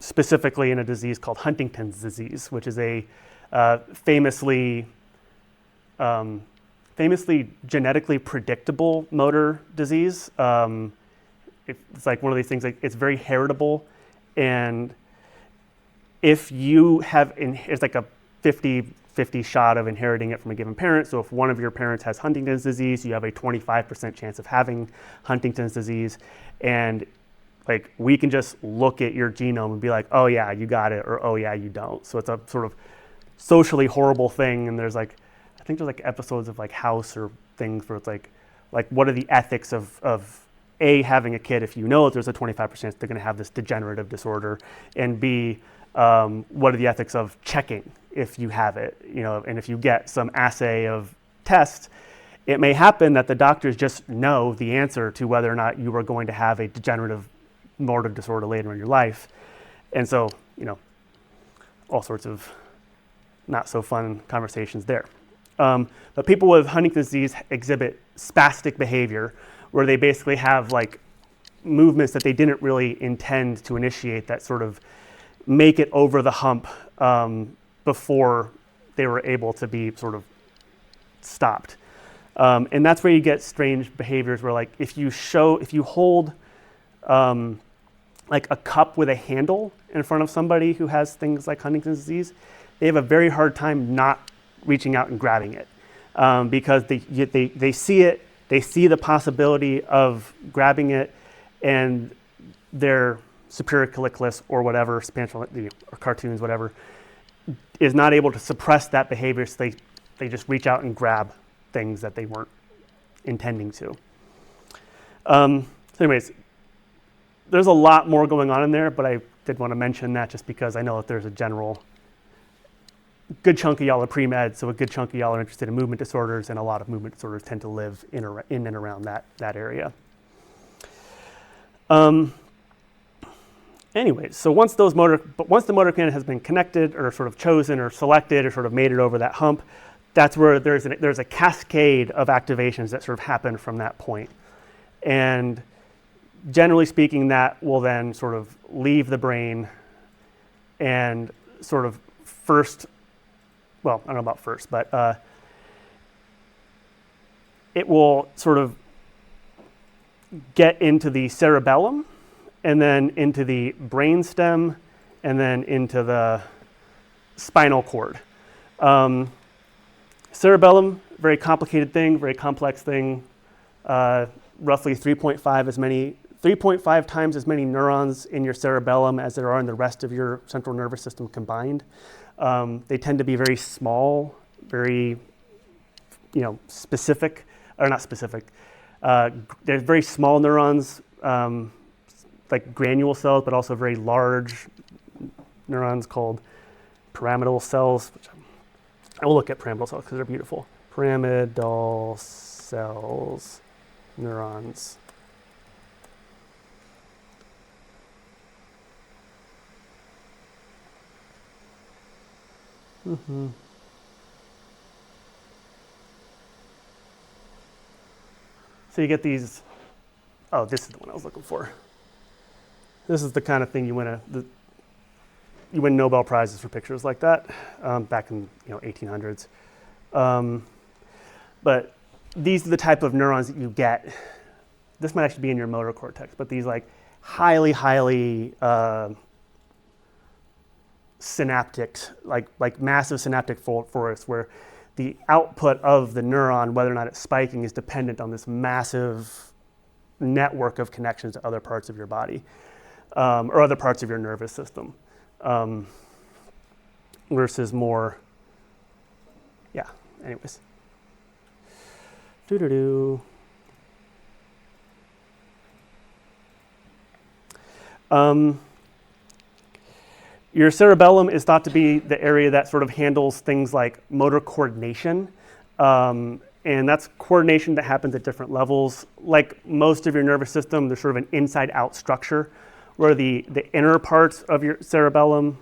specifically in a disease called Huntington's disease, which is a famously genetically predictable motor disease. It's like one of these things, like it's very heritable, and if you have, it's like a 50-50 shot of inheriting it from a given parent. So if one of your parents has Huntington's disease, you have a 25% chance of having Huntington's disease. And like, we can just look at your genome and be like, oh yeah, you got it, or oh yeah, you don't. So it's a sort of socially horrible thing. And there's like, I think there's like episodes of like House or things where it's like what are the ethics of A, having a kid if you know that there's a 25% chance they're going to have this degenerative disorder, and B, what are the ethics of checking if you have it, and if you get some assay of test, it may happen that the doctors just know the answer to whether or not you are going to have a degenerative motor disorder later in your life. And so, all sorts of not so fun conversations there. But people with Huntington's disease exhibit spastic behavior, where they basically have like movements that they didn't really intend to initiate that sort of make it over the hump before they were able to be sort of stopped. And that's where you get strange behaviors where, like, if you hold like a cup with a handle in front of somebody who has things like Huntington's disease, they have a very hard time not reaching out and grabbing it because they see it, they see the possibility of grabbing it, and their superior colliculus or whatever, spinal or cartoons, whatever, is not able to suppress that behavior, so they just reach out and grab things that they weren't intending to. So anyways, there's a lot more going on in there, but I did want to mention that just because I know that there's a general good chunk of y'all are pre-med, so a good chunk of y'all are interested in movement disorders, and a lot of movement disorders tend to live in and around that area. Anyways, so once the motor command has been connected or sort of chosen or selected or sort of made it over that hump, that's where there's a cascade of activations that sort of happen from that point. And generally speaking, that will then sort of leave the brain and sort of first, well, I don't know about first, but it will sort of get into the cerebellum, and then into the brainstem, and then into the spinal cord. Cerebellum, very complicated thing, very complex thing. Roughly 3.5 times as many neurons in your cerebellum as there are in the rest of your central nervous system combined. They tend to be very small, very, specific, or not specific. They're very small neurons, like granule cells, but also very large neurons called pyramidal cells, which I will look at pyramidal cells because they're beautiful. Pyramidal cells, neurons. Mm-hmm. So you get these, this is the one I was looking for. This is the kind of thing you win Nobel Prizes for pictures like that back in 1800s. But these are the type of neurons that you get. This might actually be in your motor cortex, but these like highly synaptic, like massive synaptic forests, where the output of the neuron, whether or not it's spiking, is dependent on this massive network of connections to other parts of your body or other parts of your nervous system, versus more, anyways. Your cerebellum is thought to be the area that sort of handles things like motor coordination. And that's coordination that happens at different levels. Like most of your nervous system, there's sort of an inside-out structure where the inner parts of your cerebellum,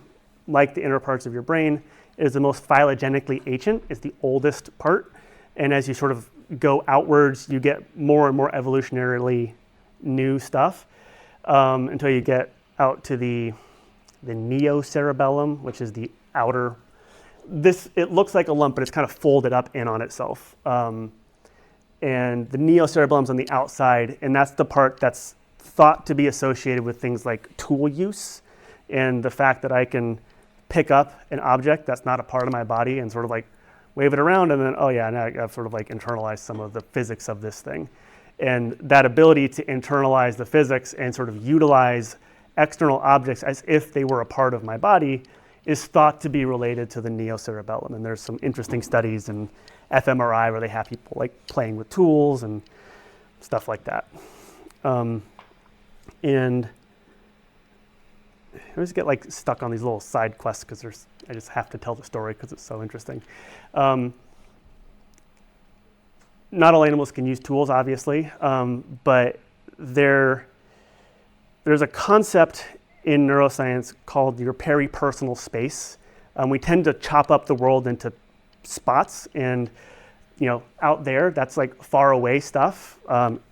like the inner parts of your brain, is the most phylogenetically ancient, is the oldest part. And as you sort of go outwards, you get more and more evolutionarily new stuff until you get out to the neocerebellum, which is the outer. It looks like a lump, but it's kind of folded up in on itself. And the neocerebellum's on the outside, and that's the part that's thought to be associated with things like tool use and the fact that I can pick up an object that's not a part of my body and sort of like wave it around, and then, now I've sort of like internalized some of the physics of this thing. And that ability to internalize the physics and sort of utilize external objects as if they were a part of my body is thought to be related to the neocerebellum. And there's some interesting studies in fMRI where they have people like playing with tools and stuff like that. And I always get like stuck on these little side quests because I just have to tell the story because it's so interesting. Not all animals can use tools, obviously, but there's a concept in neuroscience called your peripersonal space. We tend to chop up the world into spots, and out there, that's like far away stuff.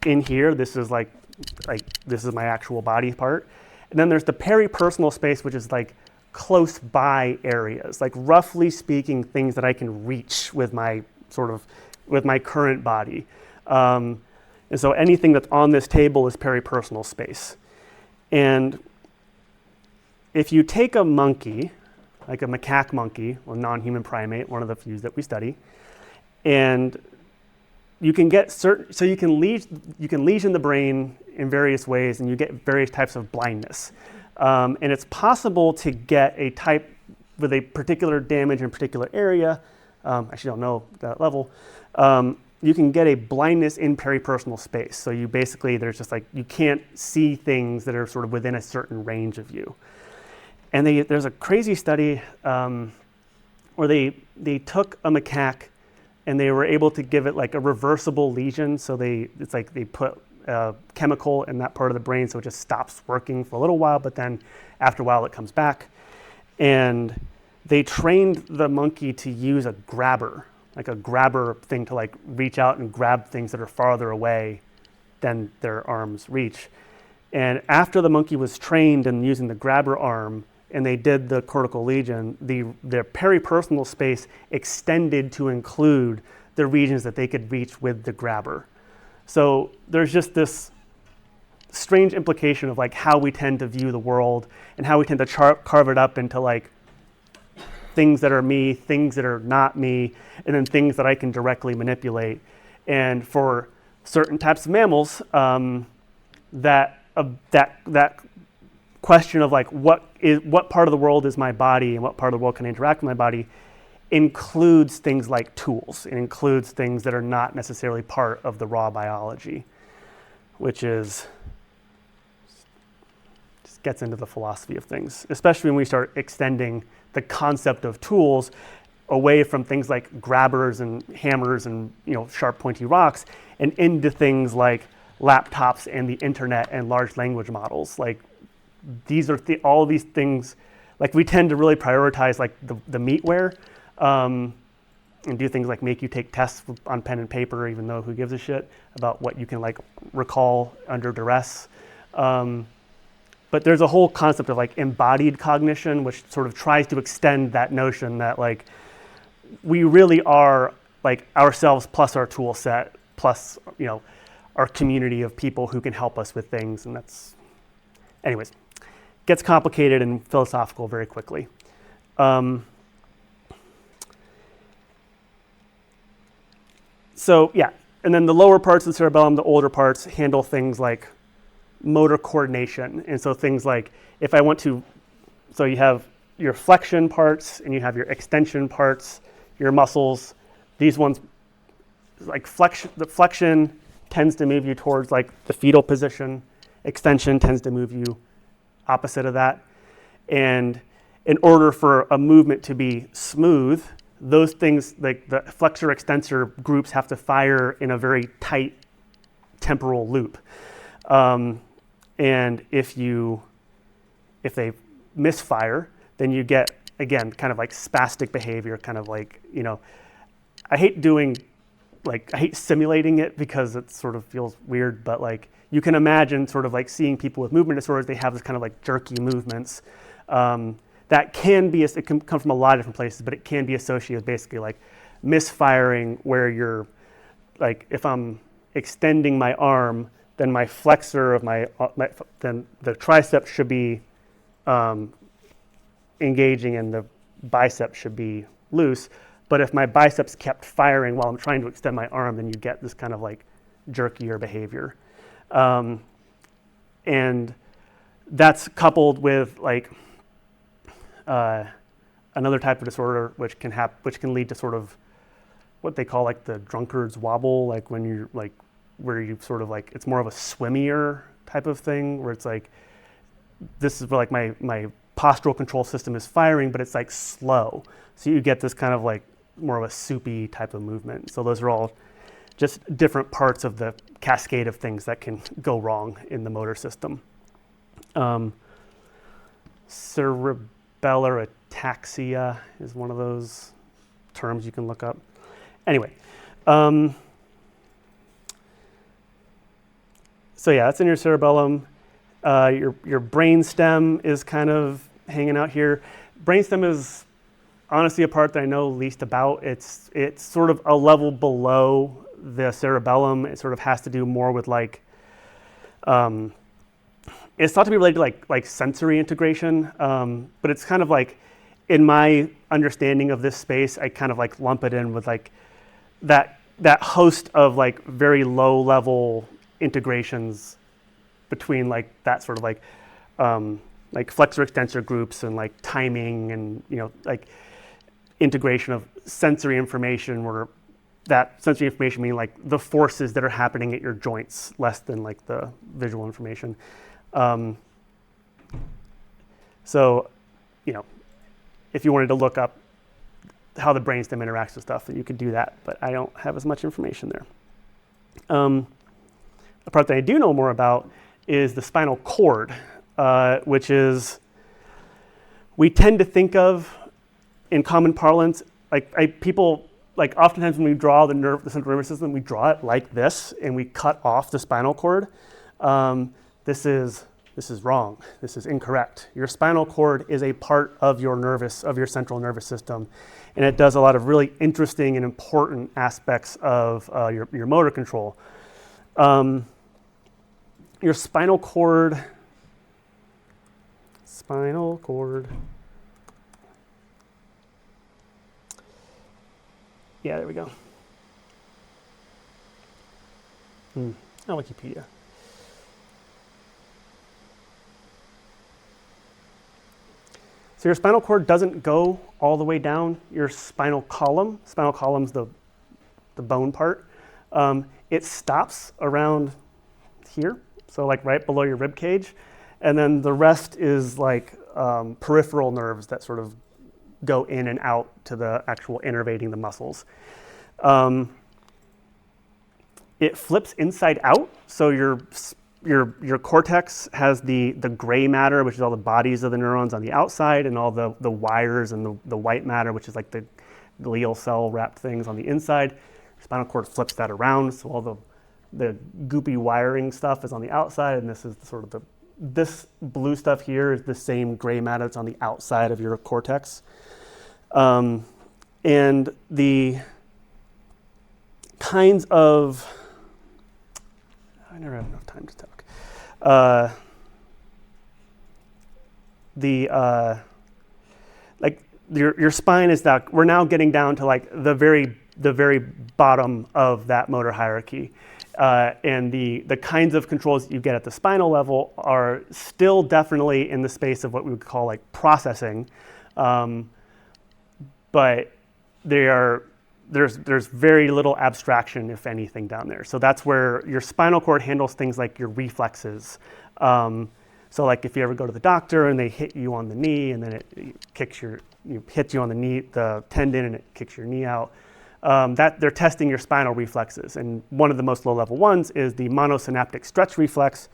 In here, this is like this is my actual body part. And then there's the peripersonal space, which is like close by areas, like roughly speaking, things that I can reach with my current body. And so anything that's on this table is peripersonal space. And if you take a monkey, like a macaque monkey, a non-human primate, one of the few that we study, and you can get you can lesion the brain in various ways, and you get various types of blindness. And it's possible to get a type with a particular damage in a particular area. Actually, don't know that level. You can get a blindness in peripersonal space. So you basically, there's just like, you can't see things that are sort of within a certain range of you. And there's a crazy study where they took a macaque and they were able to give it like a reversible lesion. So it's like they put a chemical in that part of the brain, so it just stops working for a little while, but then after a while it comes back. And they trained the monkey to use a grabber, like a grabber thing to like reach out and grab things that are farther away than their arms reach. And after the monkey was trained in using the grabber arm, and they did the cortical lesion, their peripersonal space extended to include the regions that they could reach with the grabber. So there's just this strange implication of like how we tend to view the world and how we tend to carve it up into like things that are me, things that are not me, and then things that I can directly manipulate. And for certain types of mammals, that question of like what part of the world is my body and what part of the world can I interact with my body includes things like tools. It includes things that are not necessarily part of the raw biology, which is just gets into the philosophy of things, especially when we start extending the concept of tools away from things like grabbers and hammers and sharp pointy rocks and into things like laptops and the internet and large language models. Like these are all these things, like we tend to really prioritize like the meatware, and do things like make you take tests on pen and paper, even though who gives a shit about what you can like recall under duress. But there's a whole concept of like embodied cognition, which sort of tries to extend that notion that like we really are like ourselves plus our tool set plus our community of people who can help us with things. And that's, anyways, gets complicated and philosophical very quickly. So yeah, and then the lower parts of the cerebellum, the older parts, handle things like motor coordination. And so things like if I want to, so you have your flexion parts and you have your extension parts, your muscles. These ones, like the flexion tends to move you towards like the fetal position. Extension tends to move you opposite of that. And in order for a movement to be smooth, those things, like the flexor extensor groups, have to fire in a very tight temporal loop. And if they misfire, then you get, again, kind of like spastic behavior, kind of like, I hate simulating it because it sort of feels weird, but like you can imagine sort of like seeing people with movement disorders, they have this kind of like jerky movements. That it can come from a lot of different places, but it can be associated with basically like misfiring, where you're like, if I'm extending my arm, then my flexor of then the tricep should be engaging and the bicep should be loose. But if my biceps kept firing while I'm trying to extend my arm, then you get this kind of like jerkier behavior. And that's coupled with like another type of disorder which can lead to sort of what they call like the drunkard's wobble, like when you're like where you sort of like, it's more of a swimmier type of thing, where it's like, this is where like my postural control system is firing, but it's like slow. So you get this kind of like more of a soupy type of movement. So those are all just different parts of the cascade of things that can go wrong in the motor system. Cerebellar ataxia is one of those terms you can look up. Anyway, so yeah, that's in your cerebellum. Your brain stem is kind of hanging out here. Brainstem is honestly a part that I know least about. It's sort of a level below the cerebellum. It sort of has to do more with like, it's thought to be related to like sensory integration, but it's kind of like, in my understanding of this space, I kind of like lump it in with like that host of like very low level integrations between like that sort of like flexor extensor groups and like timing and, you know, like integration of sensory information, where that sensory information meaning like the forces that are happening at your joints, less than like the visual information. So, you know, if you wanted to look up how the brainstem interacts with stuff, you could do that, but I don't have as much information there. A part that I do know more about is the spinal cord, which is, we tend to think of in common parlance, like people, like oftentimes when we draw the central nervous system, we draw it like this and we cut off the spinal cord. This is wrong. This is incorrect. Your spinal cord is a part of your central nervous system, and it does a lot of really interesting and important aspects of your motor control. Your spinal cord. Yeah, there we go. Wikipedia. So your spinal cord doesn't go all the way down your spinal column. Spinal column's the bone part. It stops around here, so like right below your rib cage, and then the rest is like peripheral nerves that sort of go in and out to the actual innervating the muscles. It flips inside out, so your cortex has the gray matter, which is all the bodies of the neurons on the outside, and all the wires and the white matter, which is like the glial cell wrapped things on the inside. Your spinal cord flips that around, so all the goopy wiring stuff is on the outside, and this is sort of this blue stuff here is the same gray matter that's on the outside of your cortex. And the kinds of, I never have enough time to talk. Like your spine is that, we're now getting down to like the very bottom of that motor hierarchy. And the kinds of controls that you get at the spinal level are still definitely in the space of what we would call like processing. But there's very little abstraction, if anything, down there. So that's where your spinal cord handles things like your reflexes. So like if you ever go to the doctor and they hit you on the knee, and then it hits you on the knee, the tendon, and it kicks your knee out. That they're testing your spinal reflexes. And one of the most low-level ones is the monosynaptic stretch reflex,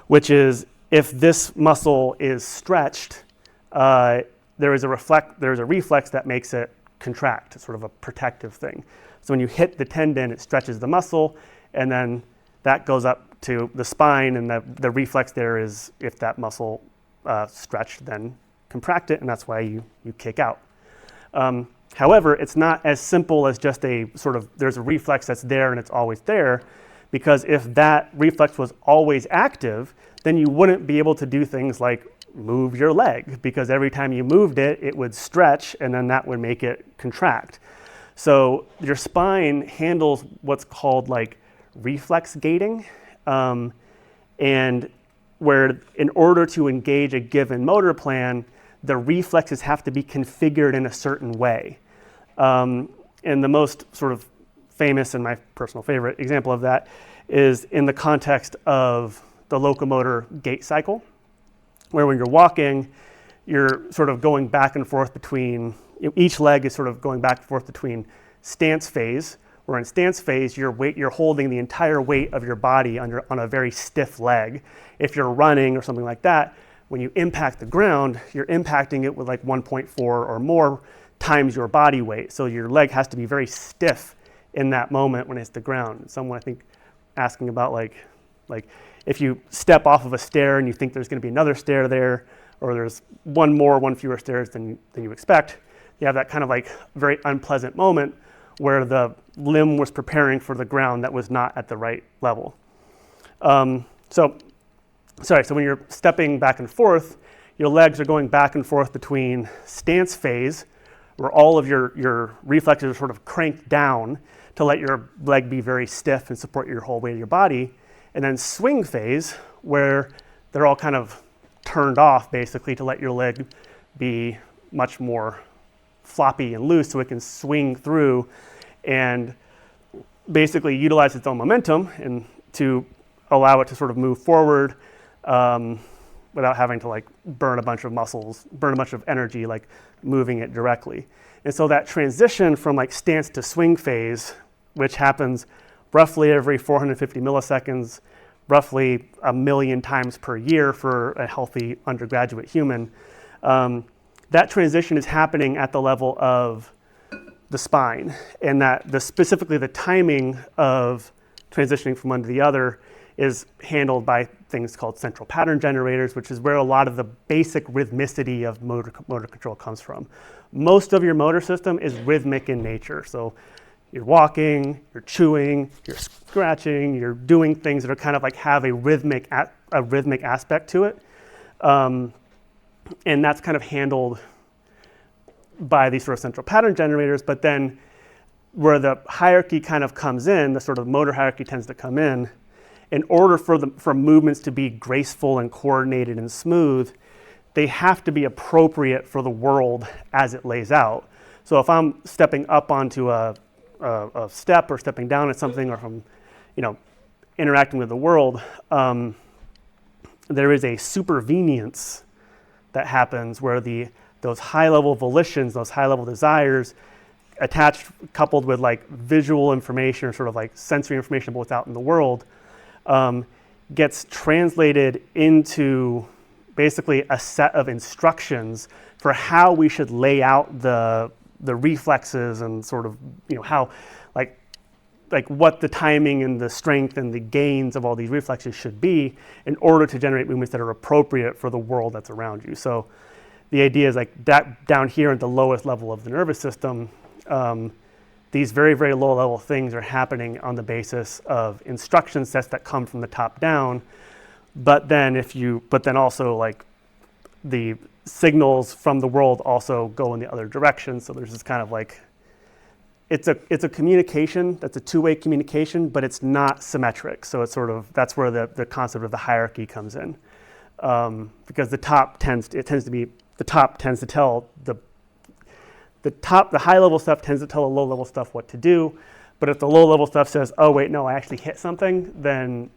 which is if this muscle is stretched, there is a reflex that makes it contract. It's sort of a protective thing. So when you hit the tendon, it stretches the muscle, and then that goes up to the spine, and the reflex there is, if that muscle stretched, then contract it, and that's why you kick out. However, it's not as simple as just there's a reflex that's there and it's always there, because if that reflex was always active, then you wouldn't be able to do things like move your leg, because every time you moved it, it would stretch, and then that would make it contract. So your spine handles what's called like reflex gating, and where in order to engage a given motor plan, the reflexes have to be configured in a certain way. And the most sort of famous and my personal favorite example of that is in the context of the locomotor gait cycle, where when you're walking, you're sort of going back and forth between, each leg is sort of going back and forth between stance phase, where in stance phase, you're holding the entire weight of your body on a very stiff leg. If you're running or something like that, when you impact the ground, you're impacting it with like 1.4 or more times your body weight. So your leg has to be very stiff in that moment when it's the ground. Someone, I think, asking about like if you step off of a stair and you think there's going to be another stair there, or there's one fewer stairs than you expect, you have that kind of like very unpleasant moment where the limb was preparing for the ground that was not at the right level. So when you're stepping back and forth, your legs are going back and forth between stance phase, where all of your reflexes are sort of cranked down to let your leg be very stiff and support your whole weight of your body, and then swing phase, where they're all kind of turned off basically to let your leg be much more floppy and loose so it can swing through and basically utilize its own momentum and to allow it to sort of move forward without having to like burn a bunch of muscles, burn a bunch of energy, like moving it directly. And so that transition from like stance to swing phase, which happens roughly every 450 milliseconds, roughly 1 million times per year for a healthy undergraduate human, that transition is happening at the level of the spine, and that specifically the timing of transitioning from one to the other is handled by things called central pattern generators, which is where a lot of the basic rhythmicity of motor control comes from. Most of your motor system is rhythmic in nature. So you're walking, you're chewing, you're scratching, you're doing things that are kind of like have a rhythmic aspect to it. And that's kind of handled by these sort of central pattern generators, but then where the hierarchy kind of comes in, the sort of motor hierarchy tends to come in order for movements to be graceful and coordinated and smooth, they have to be appropriate for the world as it lays out. So if I'm stepping up onto a step or stepping down at something, or if I'm, interacting with the world, there is a supervenience that happens where those high-level volitions, those high-level desires, coupled with like visual information or sort of like sensory information about what's out in the world, gets translated into basically a set of instructions for how we should lay out the reflexes and sort of how like what the timing and the strength and the gains of all these reflexes should be in order to generate movements that are appropriate for the world that's around you. So the idea is like that down here at the lowest level of the nervous system, these very, very low level things are happening on the basis of instruction sets that come from the top down. But then also like the signals from the world also go in the other direction. So there's this kind of like, it's a communication, that's a two-way communication, but it's not symmetric. So it's sort of, that's where the concept of the hierarchy comes in. Because the top tends to tell the high level stuff tends to tell the low level stuff what to do. But if the low level stuff says, oh wait, no, I actually hit something, then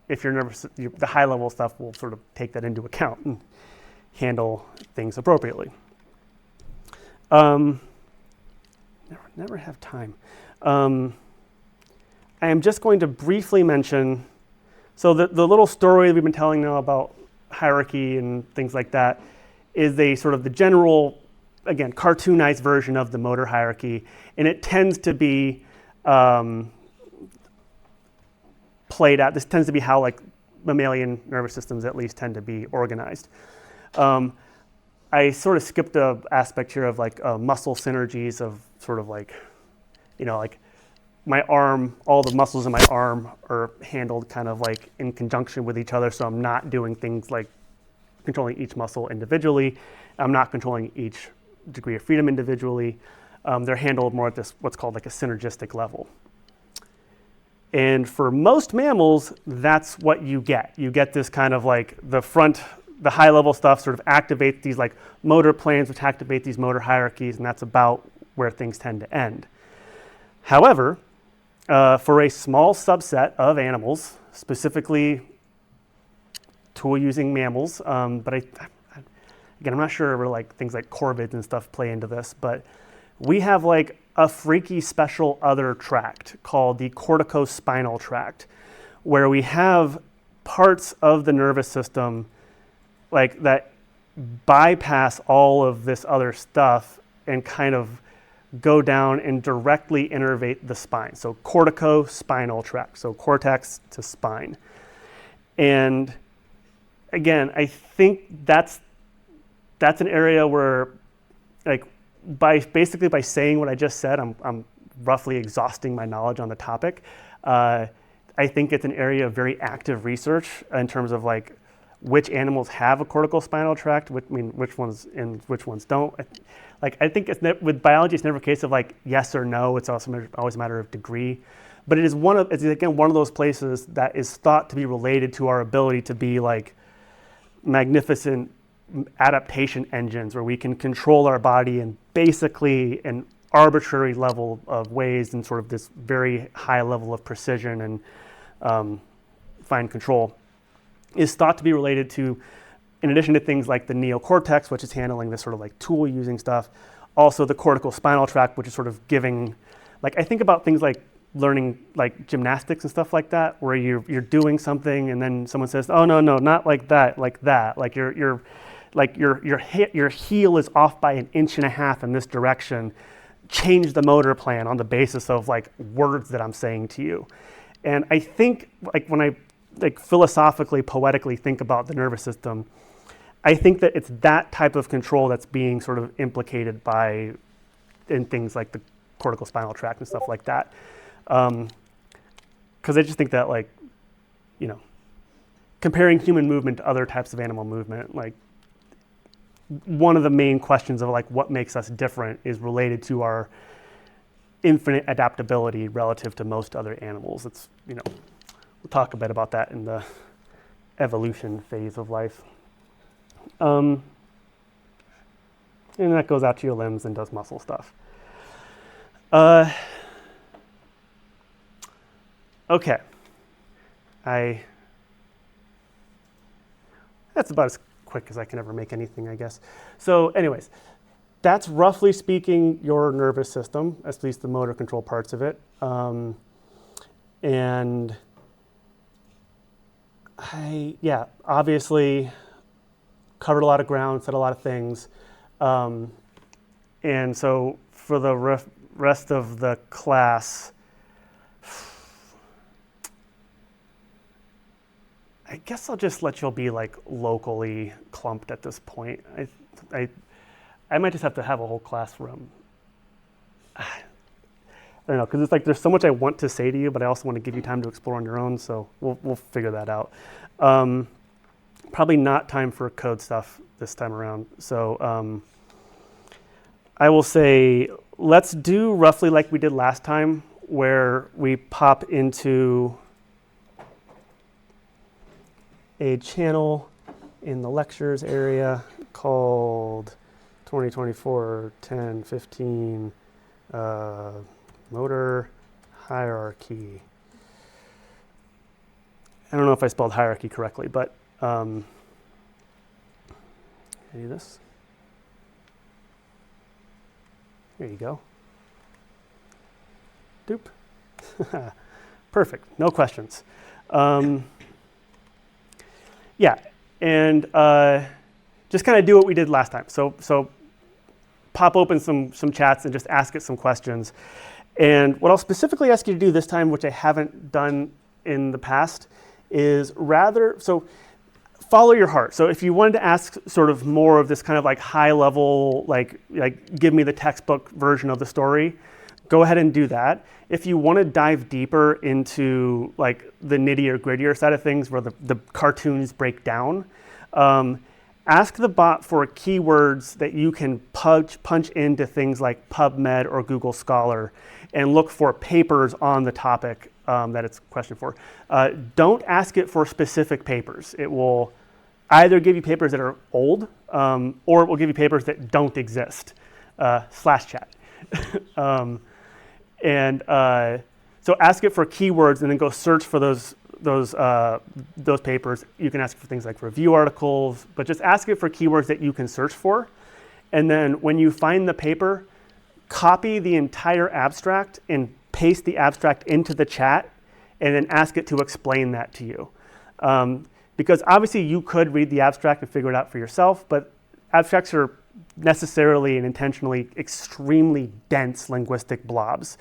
if you're nervous, the high level stuff will sort of take that into account and handle things appropriately. Never have time. I am just going to briefly mention, so the little story we've been telling now about hierarchy and things like that is a sort of the general, again, cartoonized version of the motor hierarchy, and it tends to be played out. This tends to be how like mammalian nervous systems at least tend to be organized. I sort of skipped the aspect here of like muscle synergies of sort of like, like my arm, all the muscles in my arm are handled kind of like in conjunction with each other. So I'm not doing things like controlling each muscle individually. I'm not controlling each degree of freedom individually. They're handled more at this, what's called like a synergistic level. And for most mammals, that's what you get. You get this kind of like the high level stuff sort of activates these like motor planes, which activate these motor hierarchies, and that's about where things tend to end. However, for a small subset of animals, specifically tool-using mammals, but again, I'm not sure where like things like corvids and stuff play into this, but we have like a freaky special other tract called the corticospinal tract, where we have parts of the nervous system like that bypass all of this other stuff and kind of go down and directly innervate the spine. So corticospinal tract, so cortex to spine. And again, I think that's an area where, like, by saying what I just said, I'm roughly exhausting my knowledge on the topic. I think it's an area of very active research in terms of like which animals have a cortical spinal tract, which ones and which ones don't. I think with biology, it's never a case of like yes or no. It's also always a matter of degree. But it's again one of those places that is thought to be related to our ability to be like magnificent adaptation engines, where we can control our body in basically an arbitrary level of ways and sort of this very high level of precision and fine control, is thought to be related to, in addition to things like the neocortex, which is handling this sort of like tool using stuff, also the cortical spinal tract, which is sort of giving, like I think about things like learning like gymnastics and stuff like that, where you're doing something and then someone says, oh no, not like that, like your heel is off by 1.5 inches in this direction. Change the motor plan on the basis of like words that I'm saying to you. And I think like when I like philosophically, poetically think about the nervous system, I think that it's that type of control that's being sort of implicated in things like the cortical spinal tract and stuff like that. Because I just think that, like, you know, comparing human movement to other types of animal movement, like one of the main questions of like what makes us different is related to our infinite adaptability relative to most other animals. It's, you know, we'll talk a bit about that in the evolution phase of life. And that goes out to your limbs and does muscle stuff. Okay. That's about as quick as I can ever make anything, I guess. So anyways, that's roughly speaking your nervous system, at least the motor control parts of it. And obviously covered a lot of ground, said a lot of things. And so for the rest of the class, I guess I'll just let you all be like locally clumped at this point. I might just have to have a whole classroom. I don't know, because it's like there's so much I want to say to you, but I also want to give you time to explore on your own. So we'll figure that out. Probably not time for code stuff this time around. So I will say let's do roughly like we did last time, where we pop into a channel in the lectures area called 2024-10-15 motor hierarchy. I don't know if I spelled hierarchy correctly, but can I do this? There you go. Doop. Perfect. No questions. Yeah, and just kind of do what we did last time. So pop open some chats and just ask it some questions. And what I'll specifically ask you to do this time, which I haven't done in the past, is follow your heart. So if you wanted to ask sort of more of this kind of like high level, like give me the textbook version of the story, go ahead and do that. If you want to dive deeper into like the nittier grittier side of things where the cartoons break down, ask the bot for keywords that you can punch into things like PubMed or Google Scholar and look for papers on the topic that it's a question for. Don't ask it for specific papers. It will either give you papers that are old or it will give you papers that don't exist, /chat. So ask it for keywords and then go search for those papers. You can ask for things like review articles, but just ask it for keywords that you can search for. And then when you find the paper, copy the entire abstract and paste the abstract into the chat and then ask it to explain that to you. Because obviously you could read the abstract and figure it out for yourself, but abstracts are necessarily and intentionally extremely dense linguistic blobs.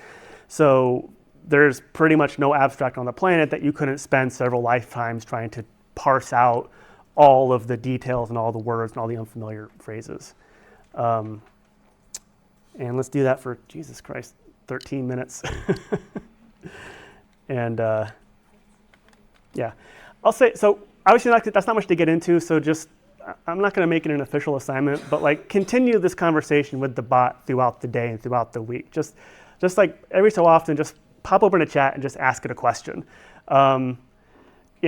So there's pretty much no abstract on the planet that you couldn't spend several lifetimes trying to parse out all of the details and all the words and all the unfamiliar phrases. And let's do that for, Jesus Christ, 13 minutes. And yeah, I'll say, so obviously that's not much to get into, so just, I'm not gonna make it an official assignment, but like continue this conversation with the bot throughout the day and throughout the week. Just like every so often, just pop open a chat and just ask it a question. You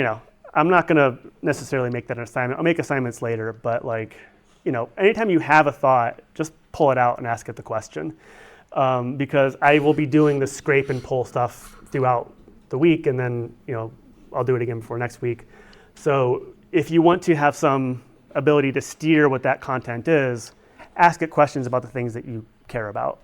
know, I'm not gonna necessarily make that an assignment. I'll make assignments later, but like, you know, anytime you have a thought, just pull it out and ask it the question. Because I will be doing the scrape and pull stuff throughout the week, and then, you know, I'll do it again before next week. So if you want to have some ability to steer what that content is, ask it questions about the things that you care about.